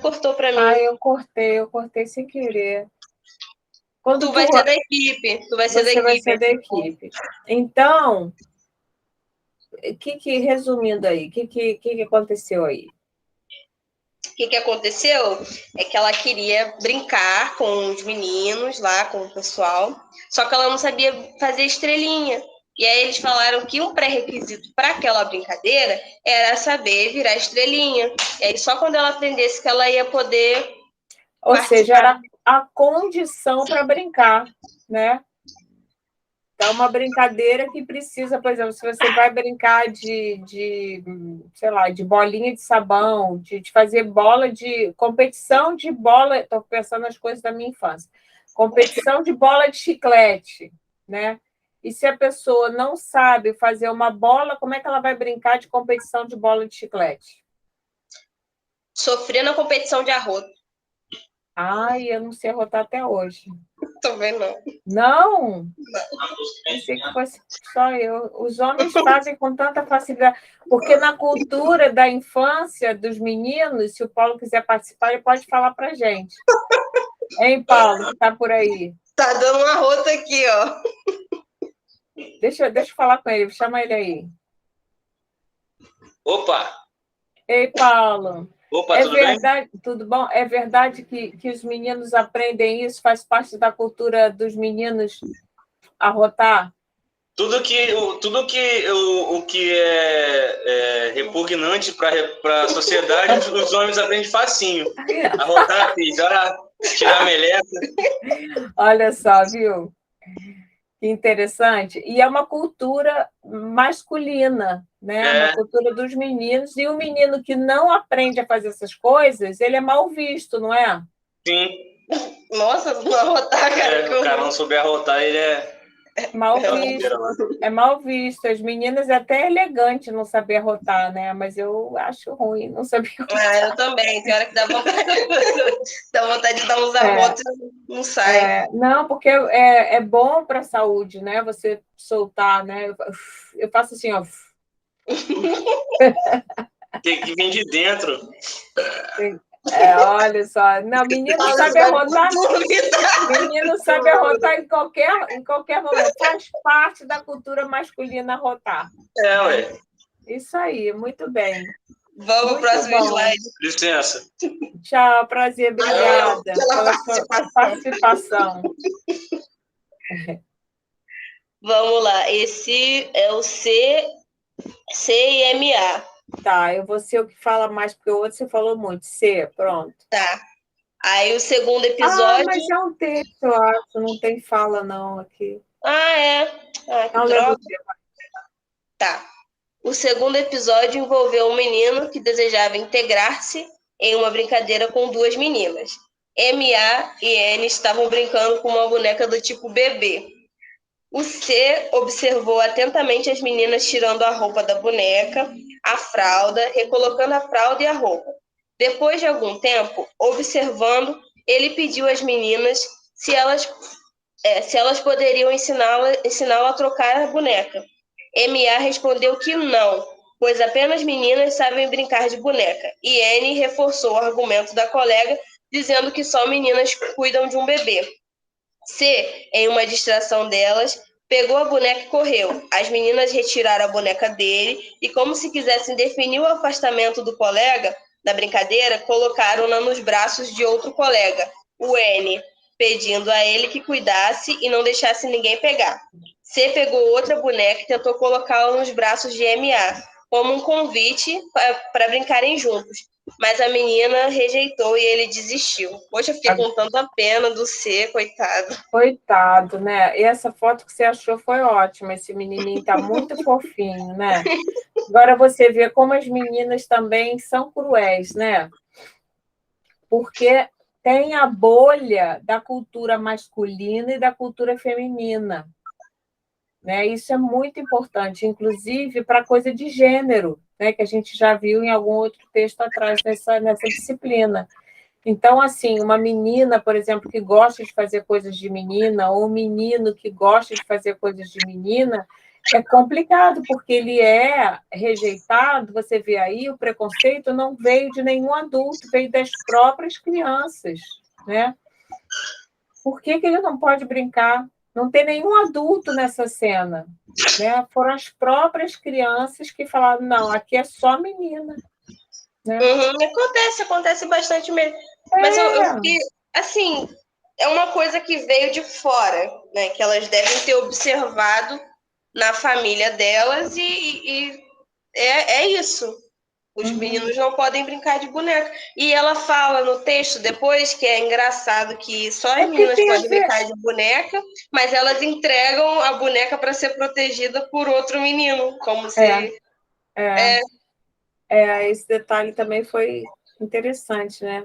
S2: Cortou pra mim.
S1: Eu cortei sem querer.
S2: Tu vai ser da equipe.
S1: Você vai ser da equipe. Então, resumindo aí, o que aconteceu aí?
S2: O que aconteceu é que ela queria brincar com os meninos lá, com o pessoal, só que ela não sabia fazer estrelinha. E aí eles falaram que um pré-requisito para aquela brincadeira era saber virar estrelinha. E aí só quando ela aprendesse que ela ia poder
S1: Ou seja,
S2: participar.
S1: era a condição para brincar, né? Então, uma brincadeira que precisa, por exemplo, se você vai brincar sei lá, de bolinha de sabão, de fazer bola de competição de bola, estou pensando nas coisas da minha infância, competição de bola de chiclete, né? E se a pessoa não sabe fazer uma bola, como é que ela vai brincar de competição de bola de chiclete?
S2: Sofrer na competição de arroto.
S1: Ai, eu não sei arrotar até hoje.
S2: Também não.
S1: Não? Pensei que fosse só eu. Os homens fazem com tanta facilidade, porque na cultura da infância dos meninos, se o Paulo quiser participar, ele pode falar para a gente. Hein, Paulo, que está por aí?
S2: Tá dando uma rota aqui, ó.
S1: Deixa eu falar com ele, chama ele aí.
S3: Opa!
S1: Ei, Paulo.
S3: Opa,
S1: É
S3: tudo
S1: verdade,
S3: bem?
S1: tudo bom? É verdade que os meninos aprendem isso, faz parte da cultura dos meninos arrotar?
S3: Tudo que é repugnante para a sociedade, os homens aprendem facinho. Arrotar, pisar, tirar a meleca.
S1: Olha só, viu? Que interessante. E é uma cultura masculina, né? Uma cultura dos meninos. E o menino que não aprende a fazer essas coisas, ele é mal visto, não é?
S3: Sim.
S2: Nossa, não arrotar, cara.
S3: O cara não souber arrotar, ele é
S1: mal visto. É mal visto. As meninas é até elegante não saber arrotar, né? Mas eu acho ruim não saber arrotar.
S2: Ah, eu também. Tem hora que dá vontade, dá vontade de dar uns arrotos e não sai.
S1: Não, porque é bom para a saúde, né? Você soltar, né? Eu faço assim, ó.
S3: tem que vir de dentro.
S1: Olha só. Não, menino sabe arrotar. Menino sabe arrotar em qualquer momento. Faz parte da cultura masculina arrotar.
S3: Ué.
S1: Isso aí, muito bem.
S2: Vamos pro próximo slide.
S3: Licença.
S1: Tchau, prazer, obrigada pela sua participação.
S2: Vamos lá, esse é o CIMA.
S1: Tá, eu vou ser o que fala mais, porque o outro você falou muito. C, pronto.
S2: Tá. Aí o segundo episódio...
S1: mas é um texto, eu acho, não tem fala não aqui.
S2: É? Que
S1: não,
S2: droga. Tá. O segundo episódio envolveu um menino que desejava integrar-se em uma brincadeira com duas meninas. MA e N estavam brincando com uma boneca do tipo bebê. O C observou atentamente as meninas tirando a roupa da boneca, a fralda, recolocando a fralda e a roupa. Depois de algum tempo, observando, ele pediu às meninas se elas poderiam ensiná-la a trocar a boneca. MA respondeu que não, pois apenas meninas sabem brincar de boneca. E N reforçou o argumento da colega, dizendo que só meninas cuidam de um bebê. C, em uma distração delas, pegou a boneca e correu. As meninas retiraram a boneca dele e, como se quisessem definir o afastamento do colega da brincadeira, colocaram-na nos braços de outro colega, o N, pedindo a ele que cuidasse e não deixasse ninguém pegar. C pegou outra boneca e tentou colocá-la nos braços de MA, como um convite para brincarem juntos. Mas a menina rejeitou e ele desistiu. Poxa, eu fiquei com tanta pena do C, coitado.
S1: Coitado, né? E essa foto que você achou foi ótima. Esse menininho tá muito fofinho, né? Agora você vê como as meninas também são cruéis, né? Porque tem a bolha da cultura masculina e da cultura feminina. Né? Isso é muito importante, inclusive para a coisa de gênero, né? Que a gente já viu em algum outro texto atrás nessa disciplina. Então, assim, uma menina, por exemplo, que gosta de fazer coisas de menina, ou um menino que gosta de fazer coisas de menina, é complicado, porque ele é rejeitado. Você vê aí, o preconceito não veio de nenhum adulto, veio das próprias crianças, né? Por que ele não pode brincar? Não tem nenhum adulto nessa cena, né? Foram as próprias crianças que falaram, não, aqui é só menina. né?
S2: Acontece bastante mesmo. Mas eu fiquei, assim, é uma coisa que veio de fora, né? Que elas devem ter observado na família delas e é isso. Os meninos não podem brincar de boneca. E ela fala no texto depois que é engraçado que só as meninas podem brincar de boneca, mas elas entregam a boneca para ser protegida por outro menino, como se...
S1: Esse detalhe também foi interessante, né?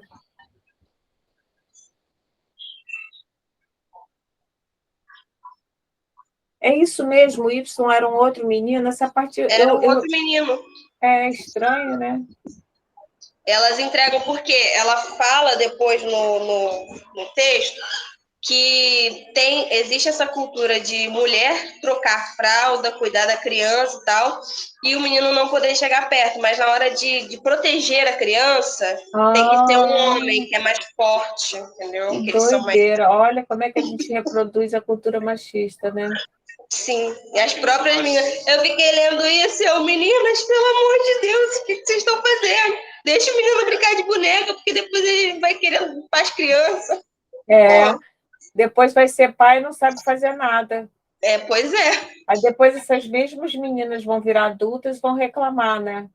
S1: É isso mesmo, o Y era um outro menino, essa parte...
S2: Era um outro menino.
S1: É estranho, né?
S2: Elas entregam porque ela fala depois no texto que existe essa cultura de mulher trocar fralda, cuidar da criança e tal, e o menino não poder chegar perto, mas na hora de proteger a criança, tem que ser um homem que é mais forte, entendeu?
S1: Que doideira. Olha como é que a gente reproduz a cultura machista, né?
S2: Sim, e as próprias meninas. Eu fiquei lendo isso e meninas, pelo amor de Deus, o que vocês estão fazendo? Deixa o menino brincar de boneca, porque depois ele vai querendo para as crianças.
S1: Depois vai ser pai e não sabe fazer nada.
S2: Pois é.
S1: Aí depois essas mesmas meninas vão virar adultas e vão reclamar, né?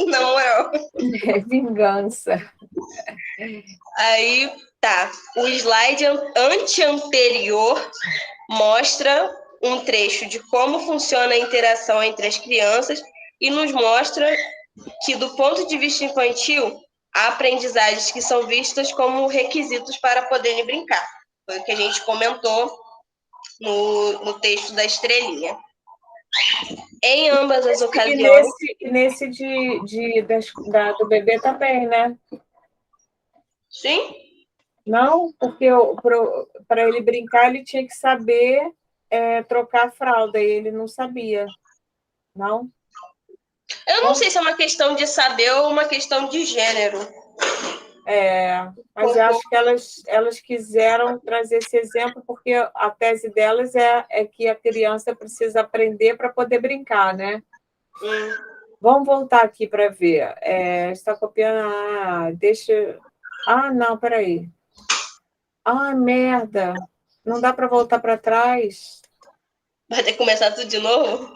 S2: Não.
S1: É vingança.
S2: Aí, tá. O slide anterior mostra um trecho de como funciona a interação entre as crianças e nos mostra que, do ponto de vista infantil, há aprendizagens que são vistas como requisitos para poderem brincar. Foi o que a gente comentou no texto da estrelinha. Em ambas as ocasiões...
S1: E nesse do bebê também, né?
S2: Sim.
S1: Não, porque para ele brincar, ele tinha que saber trocar a fralda, e ele não sabia. Não?
S2: Eu não sei se é uma questão de saber ou uma questão de gênero.
S1: Mas eu acho que elas quiseram trazer esse exemplo porque a tese delas é que a criança precisa aprender para poder brincar, né? Vamos voltar aqui para ver. Está copiando... deixa... não, peraí. Merda! Não dá para voltar para trás?
S2: Vai ter que começar tudo de novo?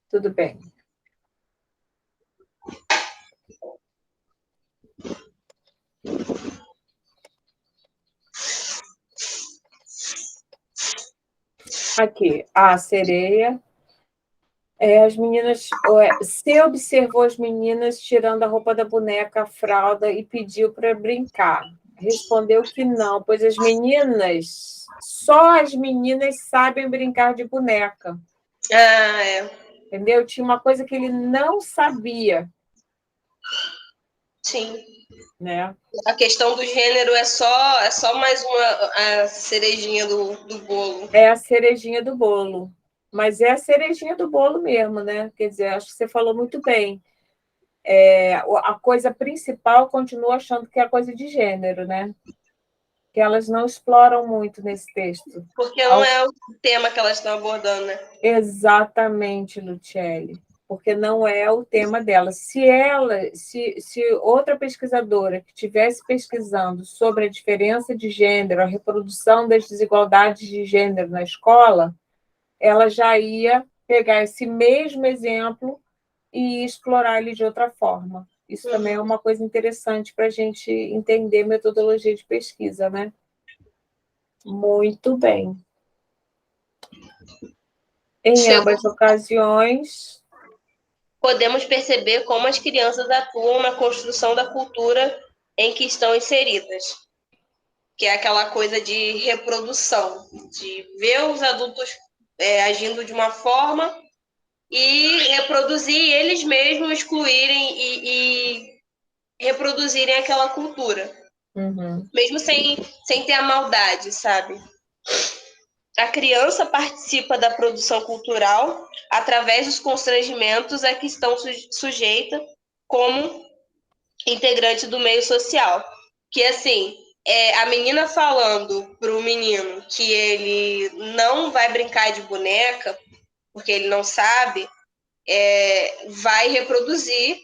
S1: Tudo bem. Aqui, a sereia. As meninas... Você observou as meninas tirando a roupa da boneca, a fralda, e pediu para brincar. Respondeu que não, pois só as meninas sabem brincar de boneca. Entendeu? Tinha uma coisa que ele não sabia.
S2: Sim.
S1: Né?
S2: A questão do gênero é só mais a cerejinha do bolo.
S1: É a cerejinha do bolo. Mas é a cerejinha do bolo mesmo, né? Quer dizer, acho que você falou muito bem. A coisa principal continua achando que é a coisa de gênero, né? Que elas não exploram muito nesse texto.
S2: Porque não é o tema que elas estão abordando, né?
S1: Exatamente, Luciele. Porque não é o tema dela. Se outra pesquisadora que estivesse pesquisando sobre a diferença de gênero, a reprodução das desigualdades de gênero na escola, ela já ia pegar esse mesmo exemplo e explorar ele de outra forma. Isso também é uma coisa interessante para a gente entender metodologia de pesquisa, né? Muito bem. Em ambas ocasiões,
S2: podemos perceber como as crianças atuam na construção da cultura em que estão inseridas, que é aquela coisa de reprodução, de ver os adultos agindo de uma forma e reproduzir eles mesmos, excluírem e reproduzirem aquela cultura, mesmo sem ter a maldade, sabe? A criança participa da produção cultural através dos constrangimentos a que estão sujeita como integrante do meio social. Que, assim, a menina falando para o menino que ele não vai brincar de boneca porque ele não sabe, vai reproduzir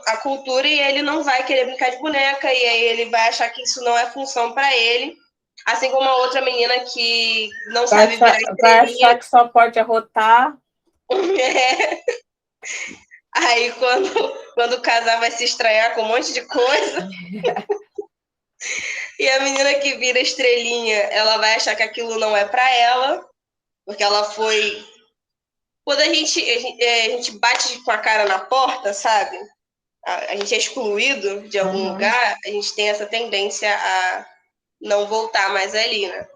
S2: a cultura e ele não vai querer brincar de boneca, e aí ele vai achar que isso não é função para ele. Assim como a outra menina que não sabe virar estrelinha.
S1: Vai achar que só pode arrotar.
S2: Aí quando o casal vai se estranhar com um monte de coisa. E a menina que vira estrelinha, ela vai achar que aquilo não é para ela, porque ela foi... Quando a gente bate com a cara na porta, sabe? A gente é excluído de algum lugar, a gente tem essa tendência a não voltar mais ali, né?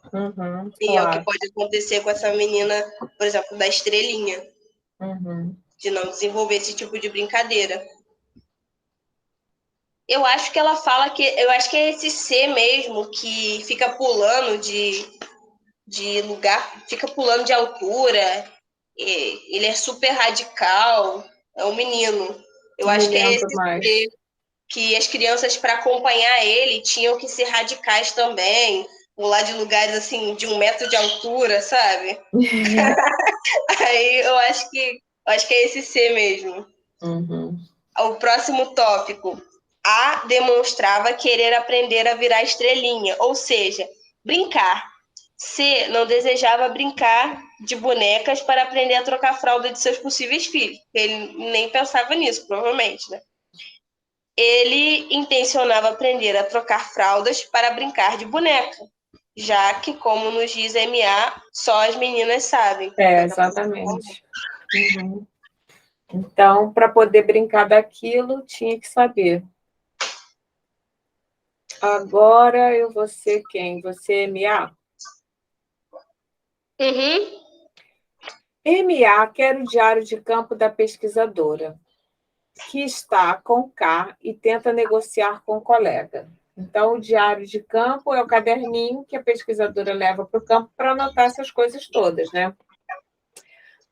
S2: E é o que pode acontecer com essa menina, por exemplo, da estrelinha. De não desenvolver esse tipo de brincadeira. Eu acho que ela fala que... Eu acho que é esse ser mesmo que fica pulando de lugar, fica pulando de altura. Ele é super radical. É um menino. Eu acho que é esse ser que as crianças, para acompanhar ele, tinham que ser radicais também. Pular de lugares assim, de 1 metro de altura, sabe? Aí eu acho que é esse ser mesmo. O próximo tópico. A demonstrava querer aprender a virar estrelinha, ou seja, brincar. C não desejava brincar de bonecas para aprender a trocar a fralda de seus possíveis filhos. Ele nem pensava nisso, provavelmente, né? Ele intencionava aprender a trocar fraldas para brincar de boneca, já que, como nos diz MA, só as meninas sabem.
S1: Exatamente. Então, para poder brincar daquilo, tinha que saber. Agora eu vou ser quem? Você, MA? MA quer o diário de campo da pesquisadora, que está com K e tenta negociar com o colega. Então, o diário de campo é o caderninho que a pesquisadora leva para o campo para anotar essas coisas todas, né?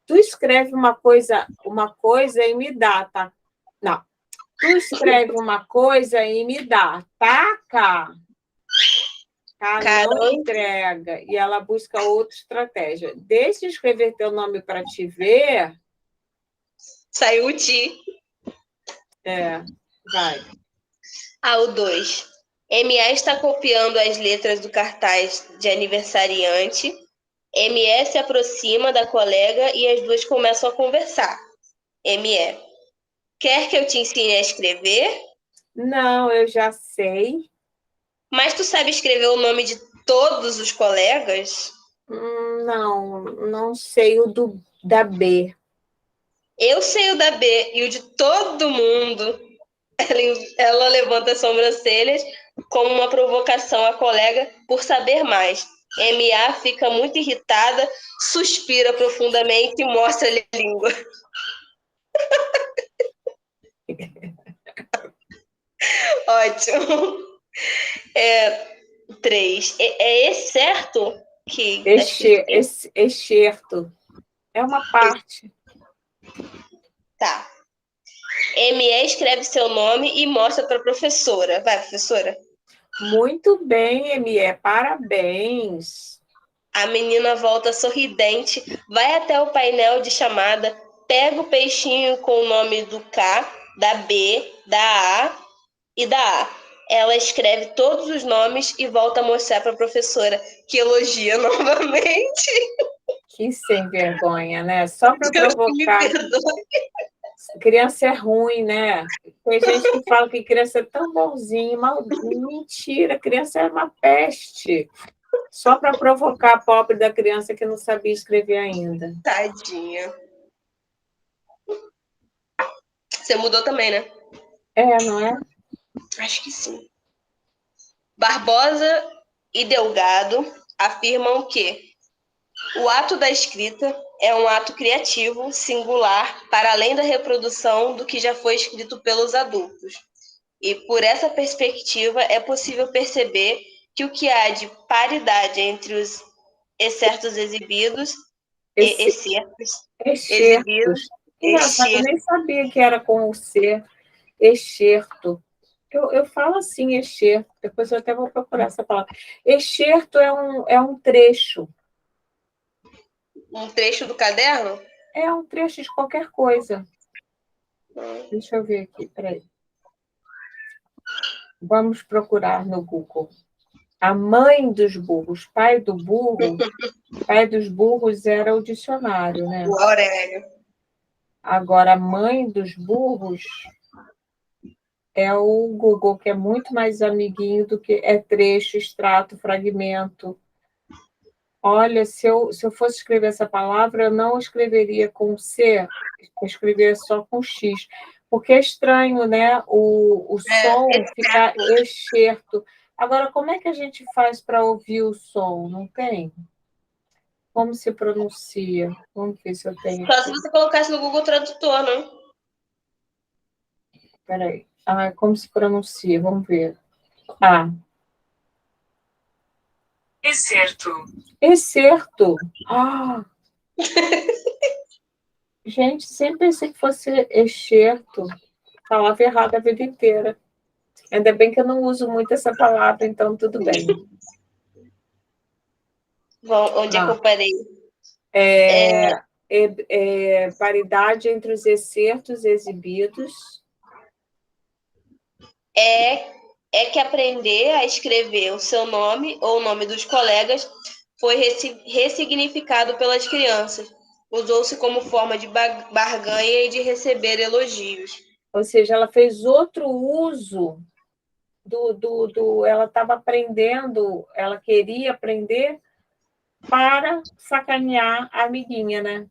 S1: Tu escreve uma coisa e me dá, tá? Não. Tu escreve uma coisa e me dá, tá, Cá? Cá não entrega. E ela busca outra estratégia. Deixa eu escrever teu nome para te ver.
S2: Saiu o Ti.
S1: Vai.
S2: O 2. MA está copiando as letras do cartaz de aniversariante. ME se aproxima da colega e as duas começam a conversar. ME. Quer que eu te ensine a escrever?
S1: Não, eu já sei.
S2: Mas tu sabe escrever o nome de todos os colegas?
S1: Não sei o da B.
S2: Eu sei o da B e o de todo mundo. Ela levanta as sobrancelhas como uma provocação à colega por saber mais. MA fica muito irritada, suspira profundamente e mostra-lhe a língua. Ótimo. 3. É certo que...
S1: Excerto. É uma parte.
S2: Tá. ME escreve seu nome e mostra para a professora. Vai, professora.
S1: Muito bem, ME. Parabéns.
S2: A menina volta sorridente, vai até o painel de chamada, pega o peixinho com o nome do K, da B, da A e da A. Ela escreve todos os nomes e volta a mostrar para a professora, que elogia novamente.
S1: Que sem vergonha, né? Só para provocar. Criança é ruim, né? Tem gente que fala que criança é tão bonzinho, mentira, criança é uma peste. Só para provocar a pobre da criança que não sabia escrever ainda.
S2: Tadinha. Você mudou também, né?
S1: Não é?
S2: Acho que sim. Barbosa e Delgado afirmam que o ato da escrita é um ato criativo, singular, para além da reprodução do que já foi escrito pelos adultos. E por essa perspectiva é possível perceber que o que há de paridade entre os excertos exibidos exibidos.
S1: Engraçado, eu nem sabia que era com o C, excerto. Eu falo assim, excerto, depois eu até vou procurar essa palavra. Excerto é um trecho.
S2: um trecho do caderno?
S1: É um trecho de qualquer coisa. Deixa eu ver aqui, peraí. Vamos procurar no Google. A mãe dos burros, pai do burro. Pai dos burros era o dicionário, né?
S2: O Aurélio.
S1: Agora, a mãe dos burros é o Google, que é muito mais amiguinho do que é trecho, extrato, fragmento. Olha, se eu fosse escrever essa palavra, eu não escreveria com C, eu escreveria só com X, porque é estranho, né? O som ficar excerto. Agora, como é que a gente faz para ouvir o som? Não tem? Como se pronuncia? Vamos ver se eu tenho
S2: Só
S1: aqui.
S2: se você colocasse no Google Tradutor, não?
S1: Peraí. Ah, como se pronuncia? Vamos ver. Ah. Excerto. Excerto. Ah. Gente, sempre pensei que fosse excerto. Falava errado a vida inteira. Ainda bem que eu não uso muito essa palavra, então tudo bem.
S2: Bom, onde é que eu parei?
S1: Paridade entre os excertos exibidos.
S2: É que aprender a escrever o seu nome ou o nome dos colegas foi ressignificado pelas crianças. Usou-se como forma de barganha e de receber elogios.
S1: Ou seja, ela fez outro uso ela estava aprendendo, ela queria aprender para sacanear a amiguinha, né?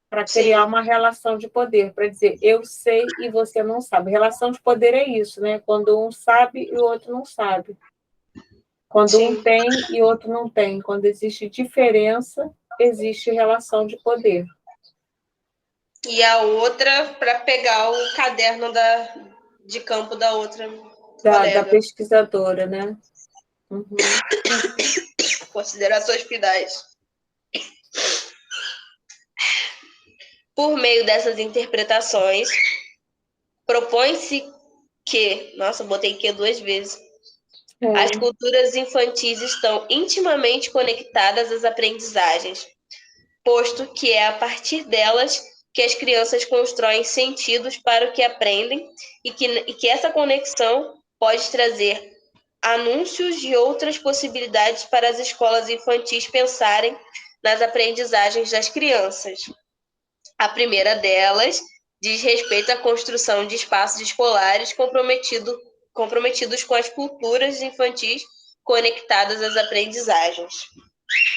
S1: Para criar uma relação de poder, para dizer, eu sei e você não sabe. Relação de poder é isso, né? Quando um sabe e o outro não sabe. Quando um tem e o outro não tem. Quando existe diferença, existe relação de poder.
S2: E a outra para pegar o caderno de campo da outra
S1: Da
S2: colega.
S1: pesquisadora, né? Uhum.
S2: Considerações finais. Por meio dessas interpretações, propõe-se que... Nossa, botei que 2 vezes. As culturas infantis estão intimamente conectadas às aprendizagens, posto que é a partir delas que as crianças constroem sentidos para o que aprendem e que essa conexão pode trazer anúncios de outras possibilidades para as escolas infantis pensarem nas aprendizagens das crianças. A primeira delas diz respeito à construção de espaços escolares comprometidos com as culturas infantis conectadas às aprendizagens.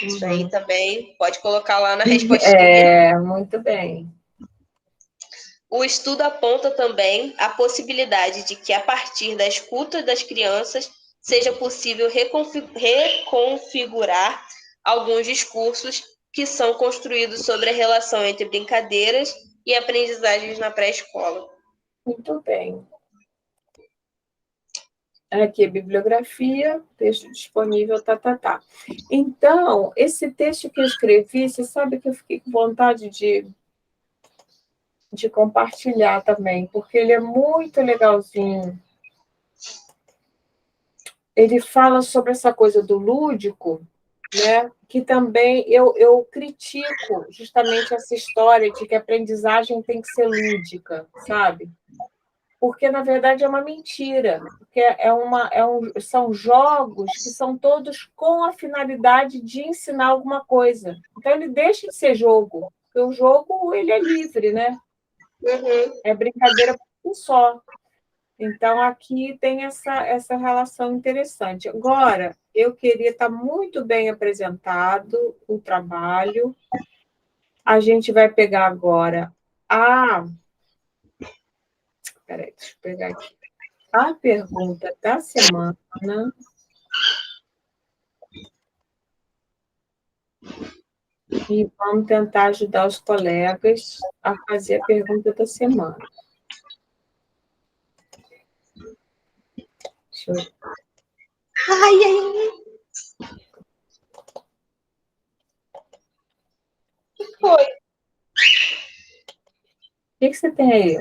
S2: Isso aí também pode colocar lá na respostinha.
S1: Muito bem.
S2: O estudo aponta também a possibilidade de que, a partir da escuta das crianças, seja possível reconfigurar alguns discursos que são construídos sobre a relação entre brincadeiras e aprendizagens na pré-escola.
S1: Muito bem. Aqui, bibliografia, texto disponível, tá. Então, esse texto que eu escrevi, você sabe que eu fiquei com vontade de compartilhar também, porque ele é muito legalzinho. Ele fala sobre essa coisa do lúdico, né? Que também eu critico justamente essa história de que a aprendizagem tem que ser lúdica, sabe? Porque, na verdade, é uma mentira. Porque são jogos que são todos com a finalidade de ensinar alguma coisa. Então, ele deixa de ser jogo, porque o jogo ele é livre, né? É brincadeira por si só. Então, aqui tem essa relação interessante. Agora, eu queria estar muito bem apresentado o trabalho. A gente vai pegar agora Peraí, deixa eu pegar aqui. A pergunta da semana. E vamos tentar ajudar os colegas a fazer a pergunta da semana. Deixa eu...
S2: O que foi?
S1: O que você tem aí?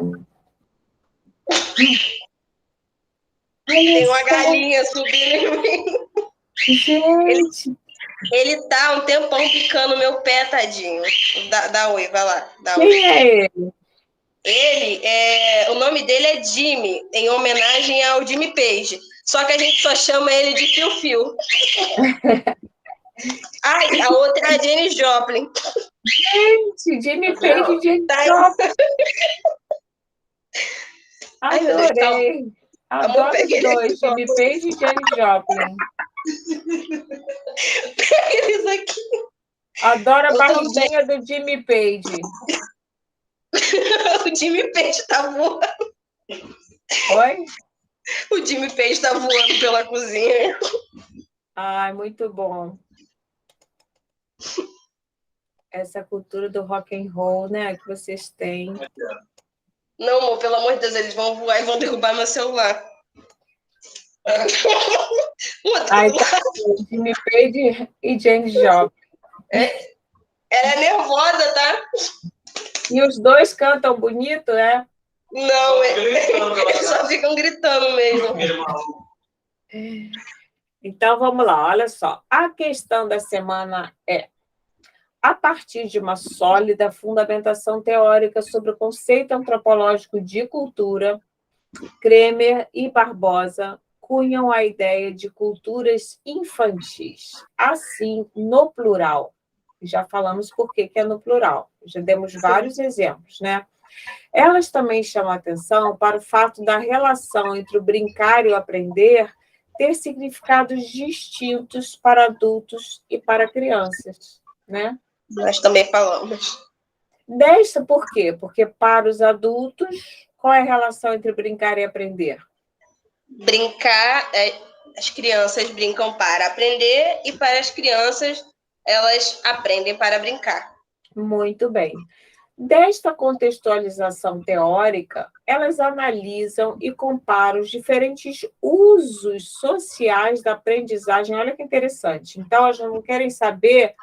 S2: Tem uma galinha subindo em mim.
S1: Gente!
S2: Ele tá há um tempão picando meu pé, tadinho. Dá oi, vai lá. Dá oi.
S1: Quem é ele?
S2: O nome dele é Jimmy, em homenagem ao Jimmy Page. Só que a gente só chama ele de Fio Fio. Ai, a outra é a Jenny Joplin.
S1: Gente, Jimmy Page e Janis
S2: Tá.
S1: Joplin.
S2: Ai, meu Deus, calma.
S1: Adorei. Adoro os dois, Jimmy Page e Janis Joplin.
S2: Pega eles aqui.
S1: Adoro a barriguinha do Jimmy Page.
S2: O Jimmy Page tá voando.
S1: Oi?
S2: O Jimmy Page tá voando pela cozinha.
S1: Ai, muito bom. Essa cultura do rock and roll, né, que vocês têm.
S2: Não, amor, pelo amor de Deus, eles vão voar e vão derrubar meu celular.
S1: Ai, Jimmy Page e Janis Joplin.
S2: Ela é nervosa, tá?
S1: E os dois cantam bonito, é?
S2: Não, eles só ficam gritando mesmo.
S1: Então, vamos lá, olha só. A questão da semana é: a partir de uma sólida fundamentação teórica sobre o conceito antropológico de cultura, Kremer e Barbosa cunham a ideia de culturas infantis, assim, no plural. Já falamos por que é no plural, já demos vários exemplos, né? Elas também chamam atenção para o fato da relação entre o brincar e o aprender ter significados distintos para adultos e para crianças, né?
S2: Nós também falamos.
S1: Desta por quê? Porque para os adultos, qual é a relação entre brincar e aprender?
S2: Brincar, as crianças brincam para aprender e para as crianças, elas aprendem para brincar.
S1: Muito bem. Desta contextualização teórica, elas analisam e comparam os diferentes usos sociais da aprendizagem. Olha que interessante. Então, elas não querem saber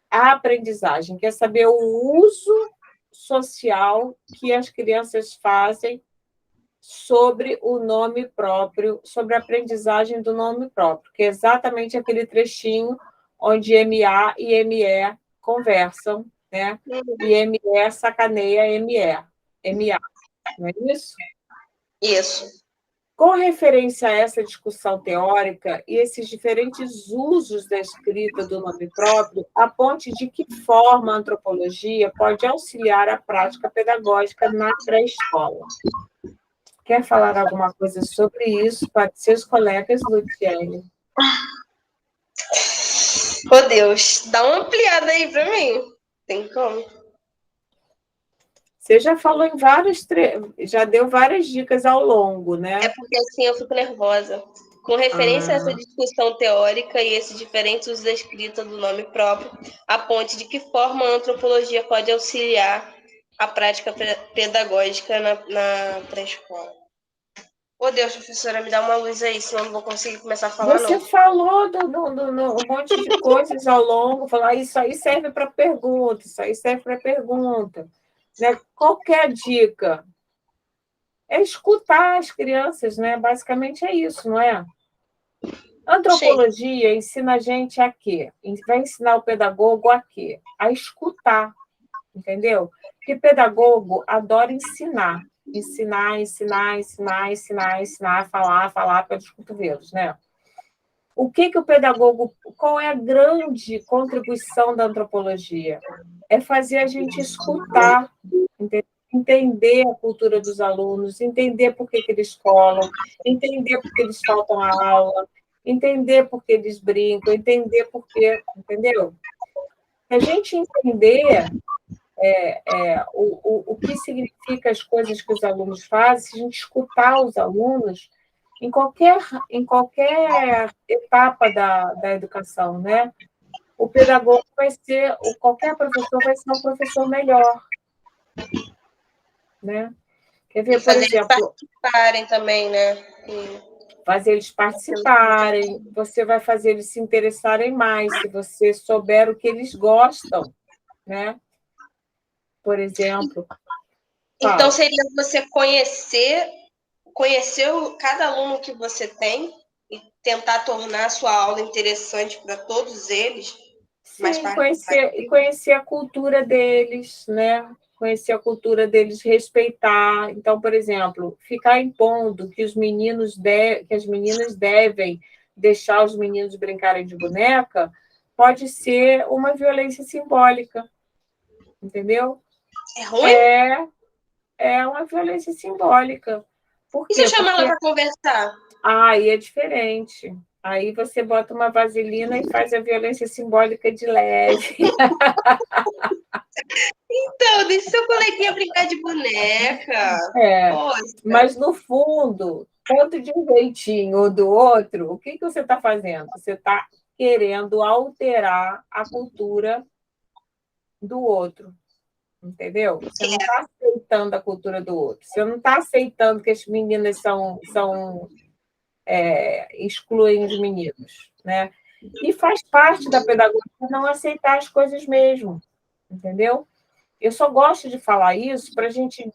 S1: a aprendizagem, quer saber o uso social que as crianças fazem sobre o nome próprio, sobre a aprendizagem do nome próprio, que é exatamente aquele trechinho onde MA e ME conversam, né? E ME sacaneia MA, não é isso?
S2: Isso.
S1: Com referência a essa discussão teórica e esses diferentes usos da escrita do nome próprio, aponte de que forma a antropologia pode auxiliar a prática pedagógica na pré-escola. Quer falar alguma coisa sobre isso para seus colegas, Luciane?
S2: Oh, Deus, dá uma ampliada aí para mim. Tem como?
S1: Você já falou em já deu várias dicas ao longo, né?
S2: É porque assim eu fico nervosa. Com referência a essa discussão teórica e esses diferentes usos da escrita do nome próprio, aponte de que forma a antropologia pode auxiliar a prática pedagógica na pré-escola. Oh, Deus, professora, me dá uma luz aí, senão eu não vou conseguir começar a falar,
S1: Você
S2: não.
S1: falou um monte de coisas ao longo, falar isso aí serve para pergunta, isso aí serve para pergunta. Né? Qualquer dica é escutar as crianças, né? Basicamente é isso, não é? Antropologia ensina a gente a quê? Vai ensinar o pedagogo a quê? A escutar, entendeu? Porque pedagogo adora ensinar. Ensinar, falar pelos cotovelos, né? O que o pedagogo... Qual é a grande contribuição da antropologia? É fazer a gente escutar, entender a cultura dos alunos, entender por que eles colam, entender por que eles faltam à aula, entender por que eles brincam, entender por que... Entendeu? A gente entender o que significa as coisas que os alunos fazem, se a gente escutar os alunos em qualquer etapa da educação, né? O pedagogo vai ser, qualquer professor vai ser um professor melhor, né? Quer ver, por exemplo...
S2: Eles participarem também, né?
S1: Fazer eles participarem, você vai fazer eles se interessarem mais, se você souber o que eles gostam, né? Por exemplo.
S2: Então, seria você conhecer cada aluno que você tem e tentar tornar a sua aula interessante para todos eles.
S1: Sim, conhecer a cultura deles, né? Conhecer a cultura deles, respeitar. Então, por exemplo, ficar impondo que que as meninas devem deixar os meninos brincarem de boneca pode ser uma violência simbólica, entendeu?
S2: É ruim?
S1: É uma violência simbólica. Por
S2: E se
S1: quê?
S2: eu chamar
S1: Porque
S2: ela para conversar?
S1: aí é diferente. Aí você bota uma vaselina e faz a violência simbólica de leve.
S2: Então, deixa seu coleguinha brincar de boneca. Poxa.
S1: Mas no fundo, tanto de um jeitinho ou do outro, o que você está fazendo? Você está querendo alterar a cultura do outro, entendeu? Você não está aceitando a cultura do outro. Você não está aceitando que as meninas excluem os meninos, né? E faz parte da pedagogia não aceitar as coisas mesmo, entendeu? Eu só gosto de falar isso para a gente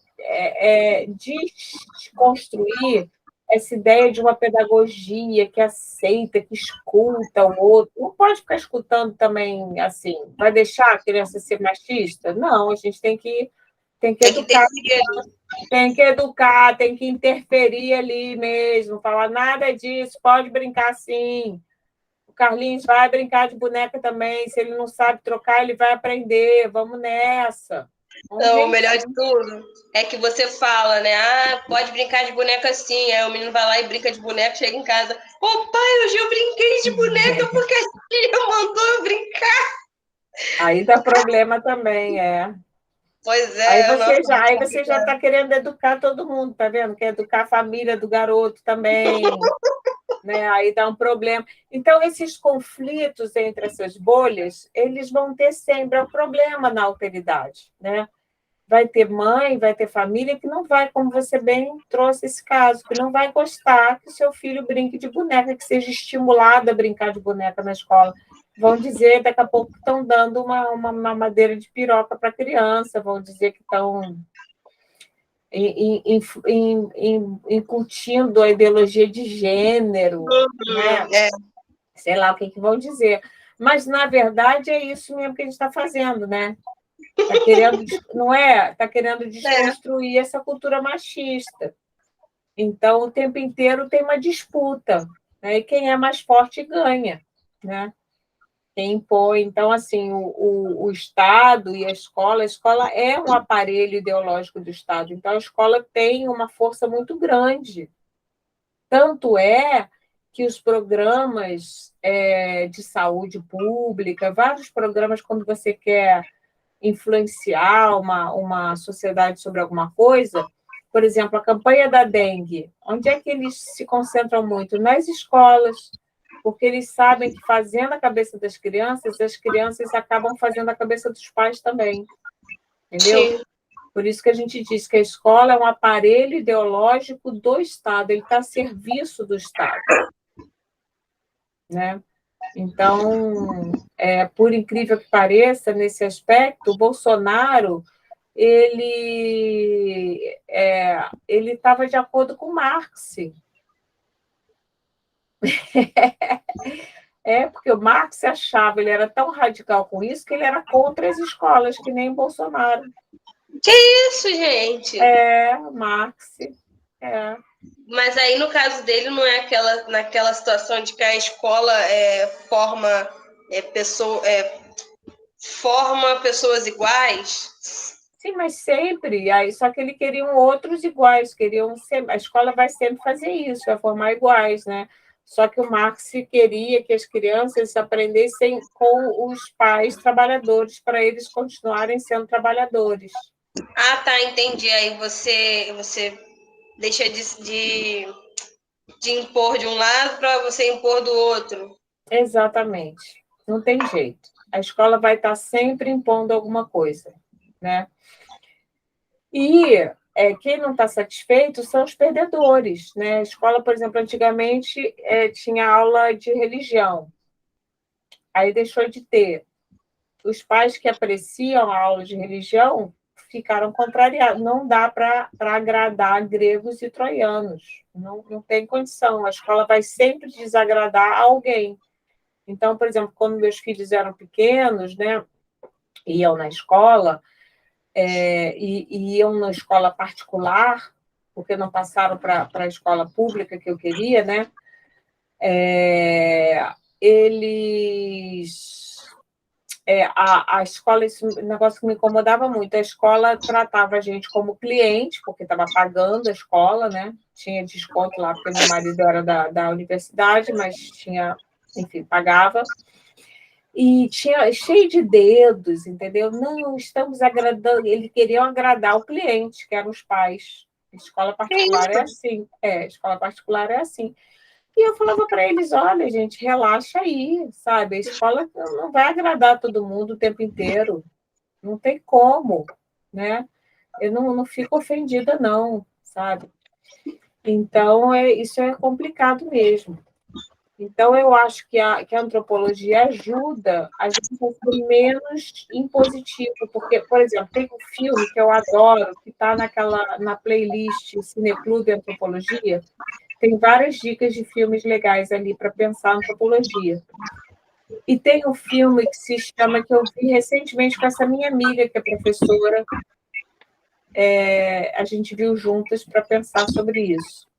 S1: desconstruir essa ideia de uma pedagogia que aceita, que escuta o outro. Não pode ficar escutando também assim. Vai deixar a criança ser machista? Não, a gente tem que educar. Tem que educar, tem que interferir ali mesmo, falar nada disso, pode brincar sim. O Carlinhos vai brincar de boneca também. Se ele não sabe trocar, ele vai aprender. Vamos nessa.
S2: Não, o melhor de tudo é que você fala, né? Ah, pode brincar de boneca sim. Aí o menino vai lá e brinca de boneca, chega em casa. Ô, pai, hoje eu brinquei de boneca porque a tia mandou eu brincar.
S1: Aí dá problema também, é.
S2: Pois é.
S1: Aí você já está querendo educar todo mundo, tá vendo? Quer educar a família do garoto também. Né? Aí dá um problema. Então, esses conflitos entre essas bolhas, eles vão ter sempre um problema na alteridade, né? Vai ter mãe, vai ter família que não vai, como você bem trouxe esse caso, que não vai gostar que seu filho brinque de boneca, que seja estimulado a brincar de boneca na escola. Vão dizer, daqui a pouco, que estão dando uma madeira de piroca para a criança, vão dizer que estão incutindo a ideologia de gênero, né? Sei lá o que vão dizer. Mas, na verdade, é isso mesmo que a gente está fazendo, né? Está querendo, não é? Está querendo desconstruir essa cultura machista. Então, o tempo inteiro tem uma disputa, né? E quem é mais forte ganha, né? Quem impõe. Então, assim, o Estado e a escola é um aparelho ideológico do Estado. Então, a escola tem uma força muito grande. Tanto é que os programas de saúde pública, vários programas, quando você quer influenciar uma sociedade sobre alguma coisa, por exemplo, a campanha da dengue, onde é que eles se concentram muito? Nas escolas, porque eles sabem que fazendo a cabeça das crianças, as crianças acabam fazendo a cabeça dos pais também, entendeu? Sim. Por isso que a gente diz que a escola é um aparelho ideológico do Estado, ele está a serviço do Estado, né? Então, por incrível que pareça, nesse aspecto, o Bolsonaro ele estava de acordo com Marx. Porque o Marx achava, ele era tão radical com isso, que ele era contra as escolas, que nem o Bolsonaro.
S2: Que isso, gente?
S1: Marx.
S2: Mas aí, no caso dele, não é naquela situação de que a escola forma pessoas iguais?
S1: Sim, mas sempre. Aí, só que ele queriam outros iguais, a escola vai sempre fazer isso, vai formar iguais, né? Só que o Marx queria que as crianças aprendessem com os pais trabalhadores, para eles continuarem sendo trabalhadores.
S2: Ah, tá, entendi. Aí você deixa de impor de um lado para você impor do outro.
S1: Exatamente. Não tem jeito. A escola vai estar sempre impondo alguma coisa, né? E quem não está satisfeito são os perdedores, né? A escola, por exemplo, antigamente tinha aula de religião, aí deixou de ter. Os pais que apreciam a aula de religião ficaram contrariados. Não dá para agradar gregos e troianos. Não tem condição. A escola vai sempre desagradar alguém. Então, por exemplo, quando meus filhos eram pequenos, né, iam na escola, e iam na escola particular, porque não passaram para a escola pública que eu queria, né? A escola, esse negócio que me incomodava muito, a escola tratava a gente como cliente, porque estava pagando a escola, né? Tinha desconto lá, porque meu marido era da universidade, mas tinha, enfim, pagava. E tinha cheio de dedos, entendeu? Não, estamos agradando. Eles queriam agradar o cliente, que eram os pais. Escola particular é assim. Escola particular é assim. E eu falava para eles: olha, gente, relaxa aí, sabe? A escola não vai agradar todo mundo o tempo inteiro. Não tem como, né? Eu não fico ofendida, não, sabe? Então, isso é complicado mesmo. Então, eu acho que a antropologia ajuda a gente a ser menos impositivo, porque, por exemplo, tem um filme que eu adoro, que está na playlist Cineclube Antropologia, tem várias dicas de filmes legais ali para pensar antropologia. E tem um filme que se chama, que eu vi recentemente com essa minha amiga, que é professora, a gente viu juntas para pensar sobre isso.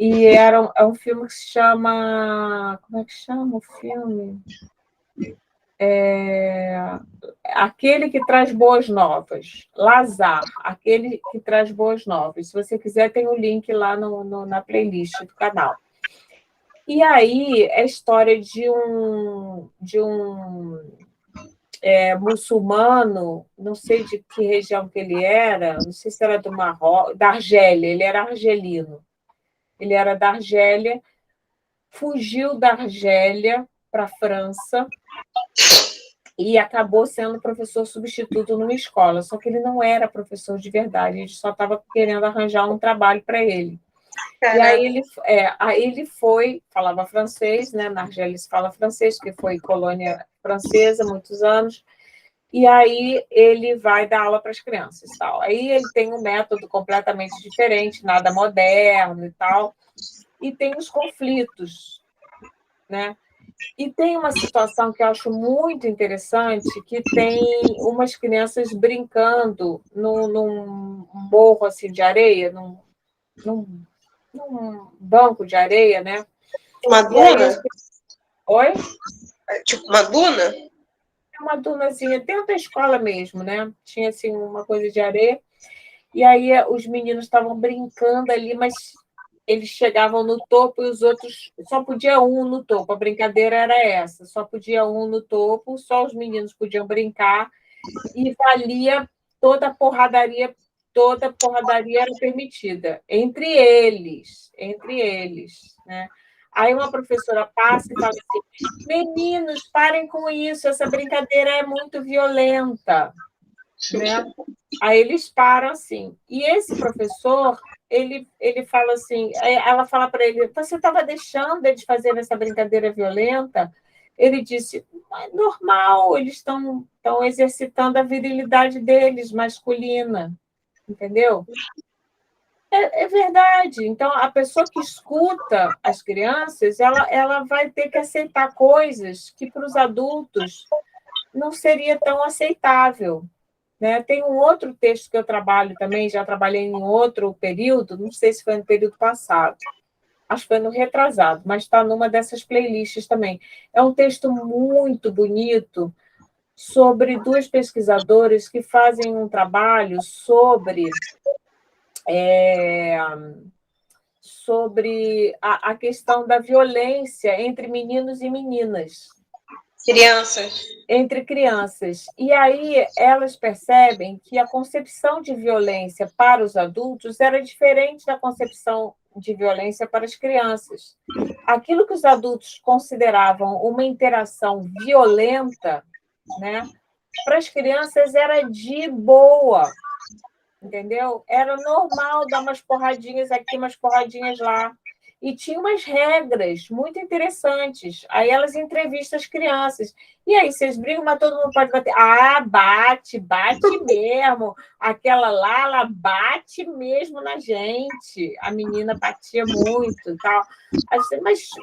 S1: E é um filme que se chama... Como é que chama o filme? Aquele que traz boas novas. Lazar, aquele que traz boas novas. Se você quiser, tem o link lá na playlist do canal. E aí é a história de um muçulmano, não sei de que região que ele era, não sei se era do Marrocos, da Argélia, ele era argelino. Ele era da Argélia, fugiu da Argélia para a França e acabou sendo professor substituto numa escola, só que ele não era professor de verdade, ele só estava querendo arranjar um trabalho para ele. E aí ele foi, falava francês, né? Na Argélia se fala francês, porque foi colônia francesa há muitos anos, e aí ele vai dar aula para as crianças. Tal. Aí ele tem um método completamente diferente, nada moderno e tal, e tem os conflitos, né? E tem uma situação que eu acho muito interessante, que tem umas crianças brincando num morro assim, de areia, num banco de areia, né?
S2: Uma duna?
S1: Oi?
S2: Tipo, uma duna?
S1: É uma dunazinha, dentro da escola mesmo, né? Tinha, assim, uma coisa de areia. E aí os meninos estavam brincando ali, mas eles chegavam no topo e os outros... Só podia um no topo, a brincadeira era essa. Só podia um no topo, só os meninos podiam brincar e valia toda porradaria era permitida, entre eles, né? Aí uma professora passa e fala assim: meninos, parem com isso, essa brincadeira é muito violenta, né? Aí eles param assim. E esse professor, ele fala assim, ela fala para ele: você estava deixando eles fazerem essa brincadeira violenta? Ele disse: é normal, eles estão exercitando a virilidade deles, masculina, entendeu? É verdade. Então, a pessoa que escuta as crianças, ela vai ter que aceitar coisas que para os adultos não seria tão aceitável, né? Tem um outro texto que eu trabalho também, já trabalhei em outro período, não sei se foi no período passado, acho que foi no retrasado, mas está numa dessas playlists também. É um texto muito bonito sobre duas pesquisadoras que fazem um trabalho sobre a questão da violência entre meninos e meninas.
S2: Crianças.
S1: Entre crianças. E aí elas percebem que a concepção de violência para os adultos era diferente da concepção de violência para as crianças. Aquilo que os adultos consideravam uma interação violenta, né, para as crianças era de boa, entendeu? Era normal dar umas porradinhas aqui, umas porradinhas lá. e tinha umas regras muito interessantes. Aí elas entrevistam as crianças. E aí, vocês brigam, mas todo mundo pode bater. Ah, bate mesmo. Aquela lá, ela bate mesmo na gente. A menina batia muito e tal.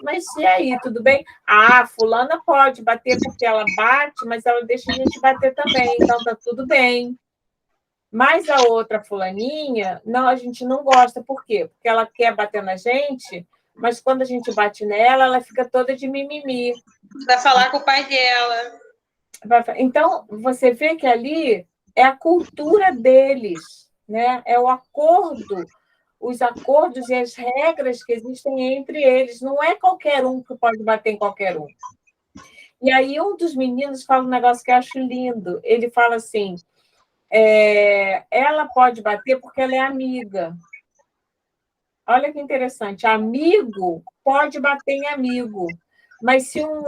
S1: Mas e aí, tudo bem? Ah, fulana pode bater porque ela bate, mas ela deixa a gente bater também, então tá tudo bem. Mas a outra fulaninha, não, a gente não gosta. Por quê? Porque ela quer bater na gente, mas quando a gente bate nela, ela fica toda de mimimi.
S2: Vai falar com o pai dela.
S1: Então, você vê que ali é a cultura deles, né? É o acordo, os acordos e as regras que existem entre eles. Não é qualquer um que pode bater em qualquer um. E aí um dos meninos fala um negócio que eu acho lindo. Ele fala assim, ela pode bater porque ela é amiga. Olha que interessante. Amigo pode bater em amigo. Mas se um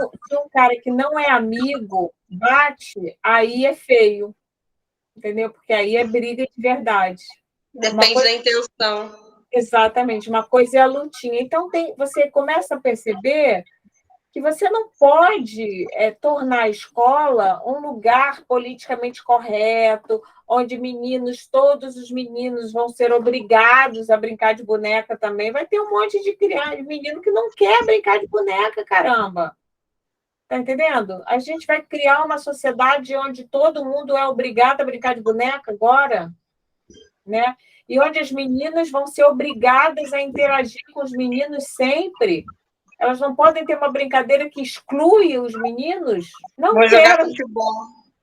S1: cara que não é amigo bate, aí é feio. Entendeu? Porque aí é briga de verdade.
S2: Depende da intenção.
S1: Exatamente. Uma coisa é a lutinha. Então, você começa a perceber que você não pode tornar a escola um lugar politicamente correto, onde todos os meninos vão ser obrigados a brincar de boneca também. Vai ter um monte de menino que não quer brincar de boneca, caramba. Tá entendendo? A gente vai criar uma sociedade onde todo mundo é obrigado a brincar de boneca agora, né? E onde as meninas vão ser obrigadas a interagir com os meninos sempre. Elas não podem ter uma brincadeira que exclui os meninos? Não
S2: Vou
S1: quero.
S2: jogar futebol.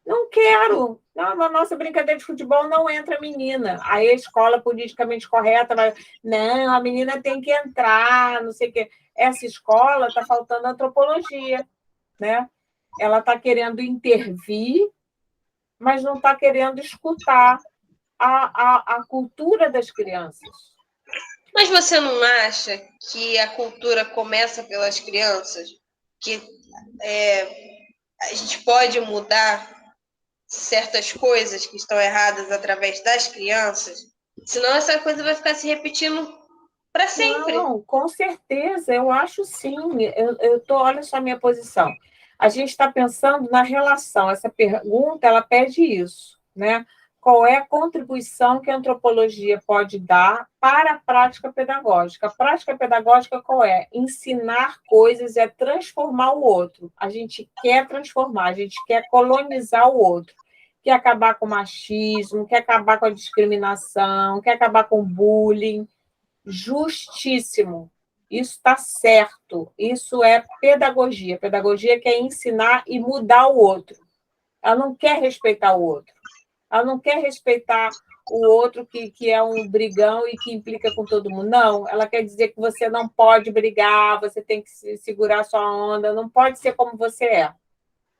S1: Não quero. Não, na nossa brincadeira de futebol não entra menina. Aí a escola politicamente correta vai... Não, a menina tem que entrar, não sei o quê. Essa escola está faltando antropologia, né? Ela está querendo intervir, mas não está querendo escutar a cultura das crianças.
S2: Mas você não acha que a cultura começa pelas crianças? Que a gente pode mudar certas coisas que estão erradas através das crianças? Senão essa coisa vai ficar se repetindo para sempre.
S1: Não, com certeza, eu acho sim. Olha só a minha posição. A gente está pensando na relação. Essa pergunta, ela pede isso, né? Qual é a contribuição que a antropologia pode dar para a prática pedagógica? A prática pedagógica qual é? Ensinar coisas é transformar o outro. A gente quer transformar, a gente quer colonizar o outro. Quer acabar com o machismo, quer acabar com a discriminação, quer acabar com o bullying. Justíssimo. Isso está certo. Isso é pedagogia. Pedagogia quer ensinar e mudar o outro. Ela não quer respeitar o outro. Ela não quer respeitar o outro que é um brigão e que implica com todo mundo. Não, ela quer dizer que você não pode brigar, você tem que segurar sua onda, não pode ser como você é.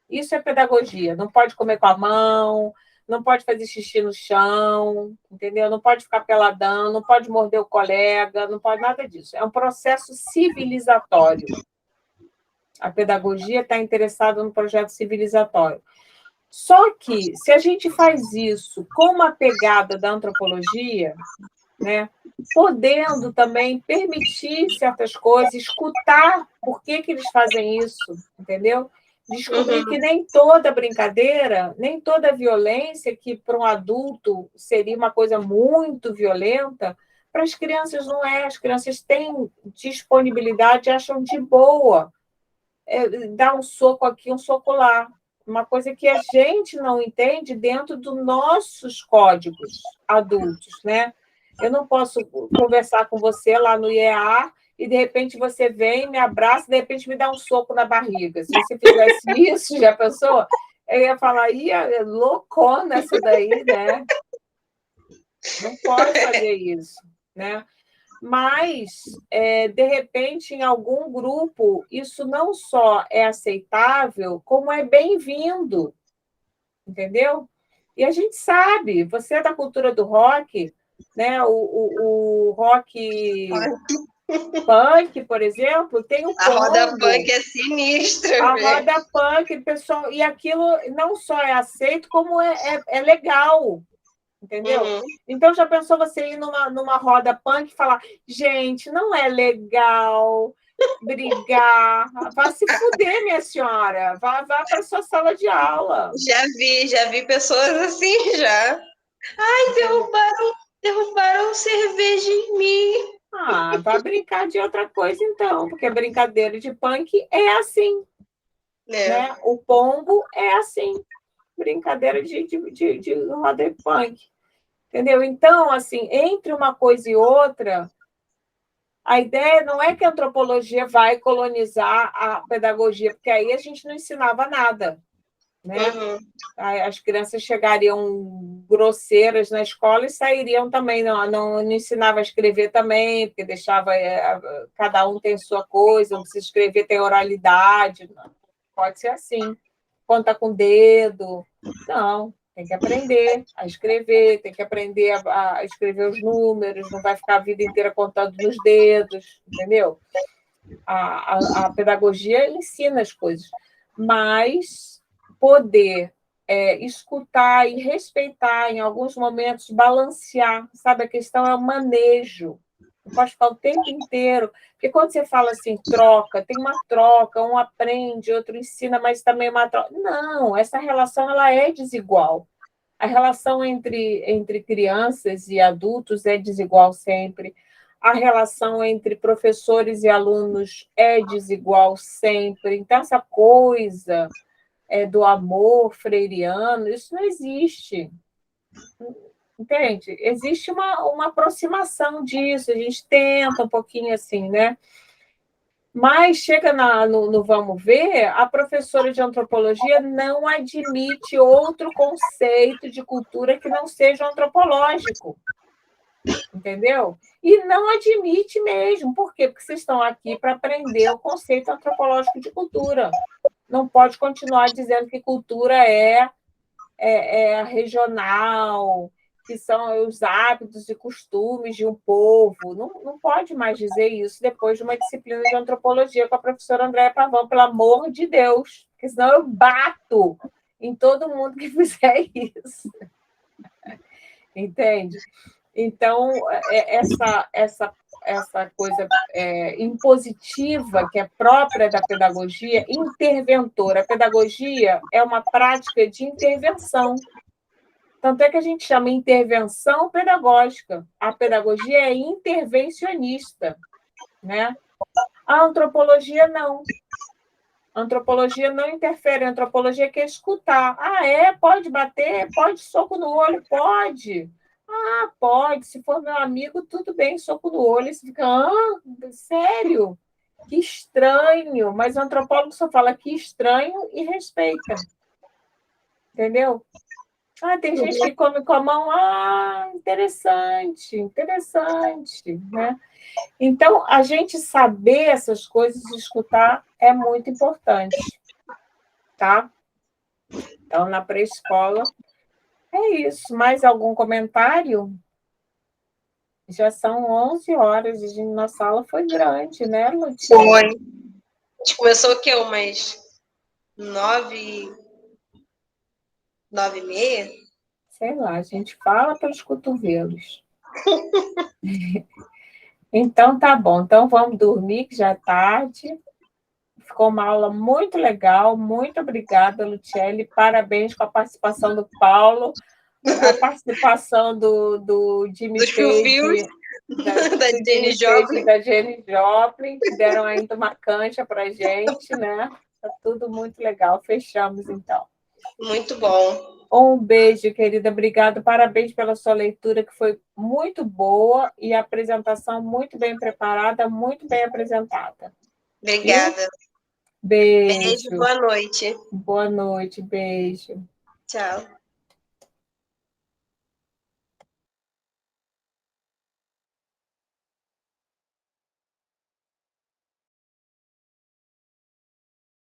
S1: Isso é pedagogia. Não pode comer com a mão, não pode fazer xixi no chão, entendeu? Não pode ficar peladão, não pode morder o colega, não pode nada disso. É um processo civilizatório. A pedagogia está interessada no projeto civilizatório. Só que, se a gente faz isso com uma pegada da antropologia, né, podendo também permitir certas coisas, escutar por que eles fazem isso, entendeu? Descobrir que nem toda brincadeira, nem toda violência, que para um adulto seria uma coisa muito violenta, para as crianças não é. As crianças têm disponibilidade, acham de boa dar um soco aqui, um soco lá. Uma coisa que a gente não entende dentro dos nossos códigos adultos, né? Eu não posso conversar com você lá no IEA e, de repente, você vem, me abraça e, de repente, me dá um soco na barriga. Se você fizesse isso, já pensou? Eu ia falar, é loucona essa daí, né? Não pode fazer isso, né? Mas, de repente, em algum grupo, isso não só é aceitável, como é bem-vindo, entendeu? E a gente sabe, você é da cultura do rock, né? O rock punk, por exemplo, tem o
S2: A roda punk é sinistra.
S1: A roda punk, pessoal, e aquilo não só é aceito, como é legal. Entendeu? Então, já pensou você ir numa roda punk e falar, gente, não é legal brigar, vá se fuder, minha senhora, vá para sua sala de aula.
S2: Já vi pessoas assim, já. Ai, derrubaram cerveja em mim.
S1: Vai brincar de outra coisa, então, porque a brincadeira de punk é assim, né? O pombo é assim, brincadeira de roda punk. Entendeu? Então, assim, entre uma coisa e outra, a ideia não é que a antropologia vai colonizar a pedagogia, porque aí a gente não ensinava nada, né? As crianças chegariam grosseiras na escola e sairiam também, não ensinava a escrever também, porque deixava cada um tem sua coisa, não precisa escrever, tem oralidade, não. Pode ser assim, conta com o dedo, não. Tem que aprender a escrever, tem que aprender a escrever os números, não vai ficar a vida inteira contando nos dedos, entendeu? A pedagogia ensina as coisas, mas poder escutar e respeitar, em alguns momentos, balancear, sabe? A questão é o manejo. Não pode ficar o tempo inteiro, porque quando você fala assim, troca, tem uma troca, um aprende, outro ensina, mas também uma troca. Não, essa relação ela é desigual. A relação entre crianças e adultos é desigual sempre. A relação entre professores e alunos é desigual sempre. Então, essa coisa do amor freiriano, isso não existe. Entende? Existe uma aproximação disso, a gente tenta um pouquinho assim, né? Mas chega no Vamos Ver, a professora de antropologia não admite outro conceito de cultura que não seja antropológico. Entendeu? E não admite mesmo. Por quê? Porque vocês estão aqui para aprender o conceito antropológico de cultura. Não pode continuar dizendo que cultura é regional, que são os hábitos e costumes de um povo. Não pode mais dizer isso depois de uma disciplina de antropologia com a professora Andréa Pavão, pelo amor de Deus, porque senão eu bato em todo mundo que fizer isso. Entende? Então, essa coisa impositiva, que é própria da pedagogia, interventora. A pedagogia é uma prática de intervenção. Tanto é que a gente chama intervenção pedagógica. A pedagogia é intervencionista, né? A antropologia não. A antropologia não interfere. A antropologia quer escutar. Pode bater? Pode soco no olho? Pode. Pode. Se for meu amigo, tudo bem, soco no olho. Você fica, sério? Que estranho. Mas o antropólogo só fala que estranho e respeita. Entendeu? Tem gente que come com a mão. Interessante, né? Então, a gente saber essas coisas, escutar, é muito importante, tá? Então, na pré-escola, é isso. Mais algum comentário? Já são 11 horas, e nossa aula foi grande, né, Lutinha?
S2: Foi. A gente começou o quê? Umas 9h30?
S1: Sei lá, a gente fala pelos cotovelos. Então, tá bom. Então, vamos dormir, que já é tarde. Ficou uma aula muito legal. Muito obrigada, Luciele. Parabéns com a participação do Paulo, a participação do Jimmy Page, da Jenny Joplin, que deram ainda uma cancha para a gente, né? Tá tudo muito legal. Fechamos, então.
S2: Muito bom.
S1: Um beijo, querida. Obrigada. Parabéns pela sua leitura, que foi muito boa, e a apresentação muito bem preparada, muito bem apresentada.
S2: Obrigada.
S1: Beijo.
S2: Boa noite.
S1: Boa noite, beijo.
S2: Tchau.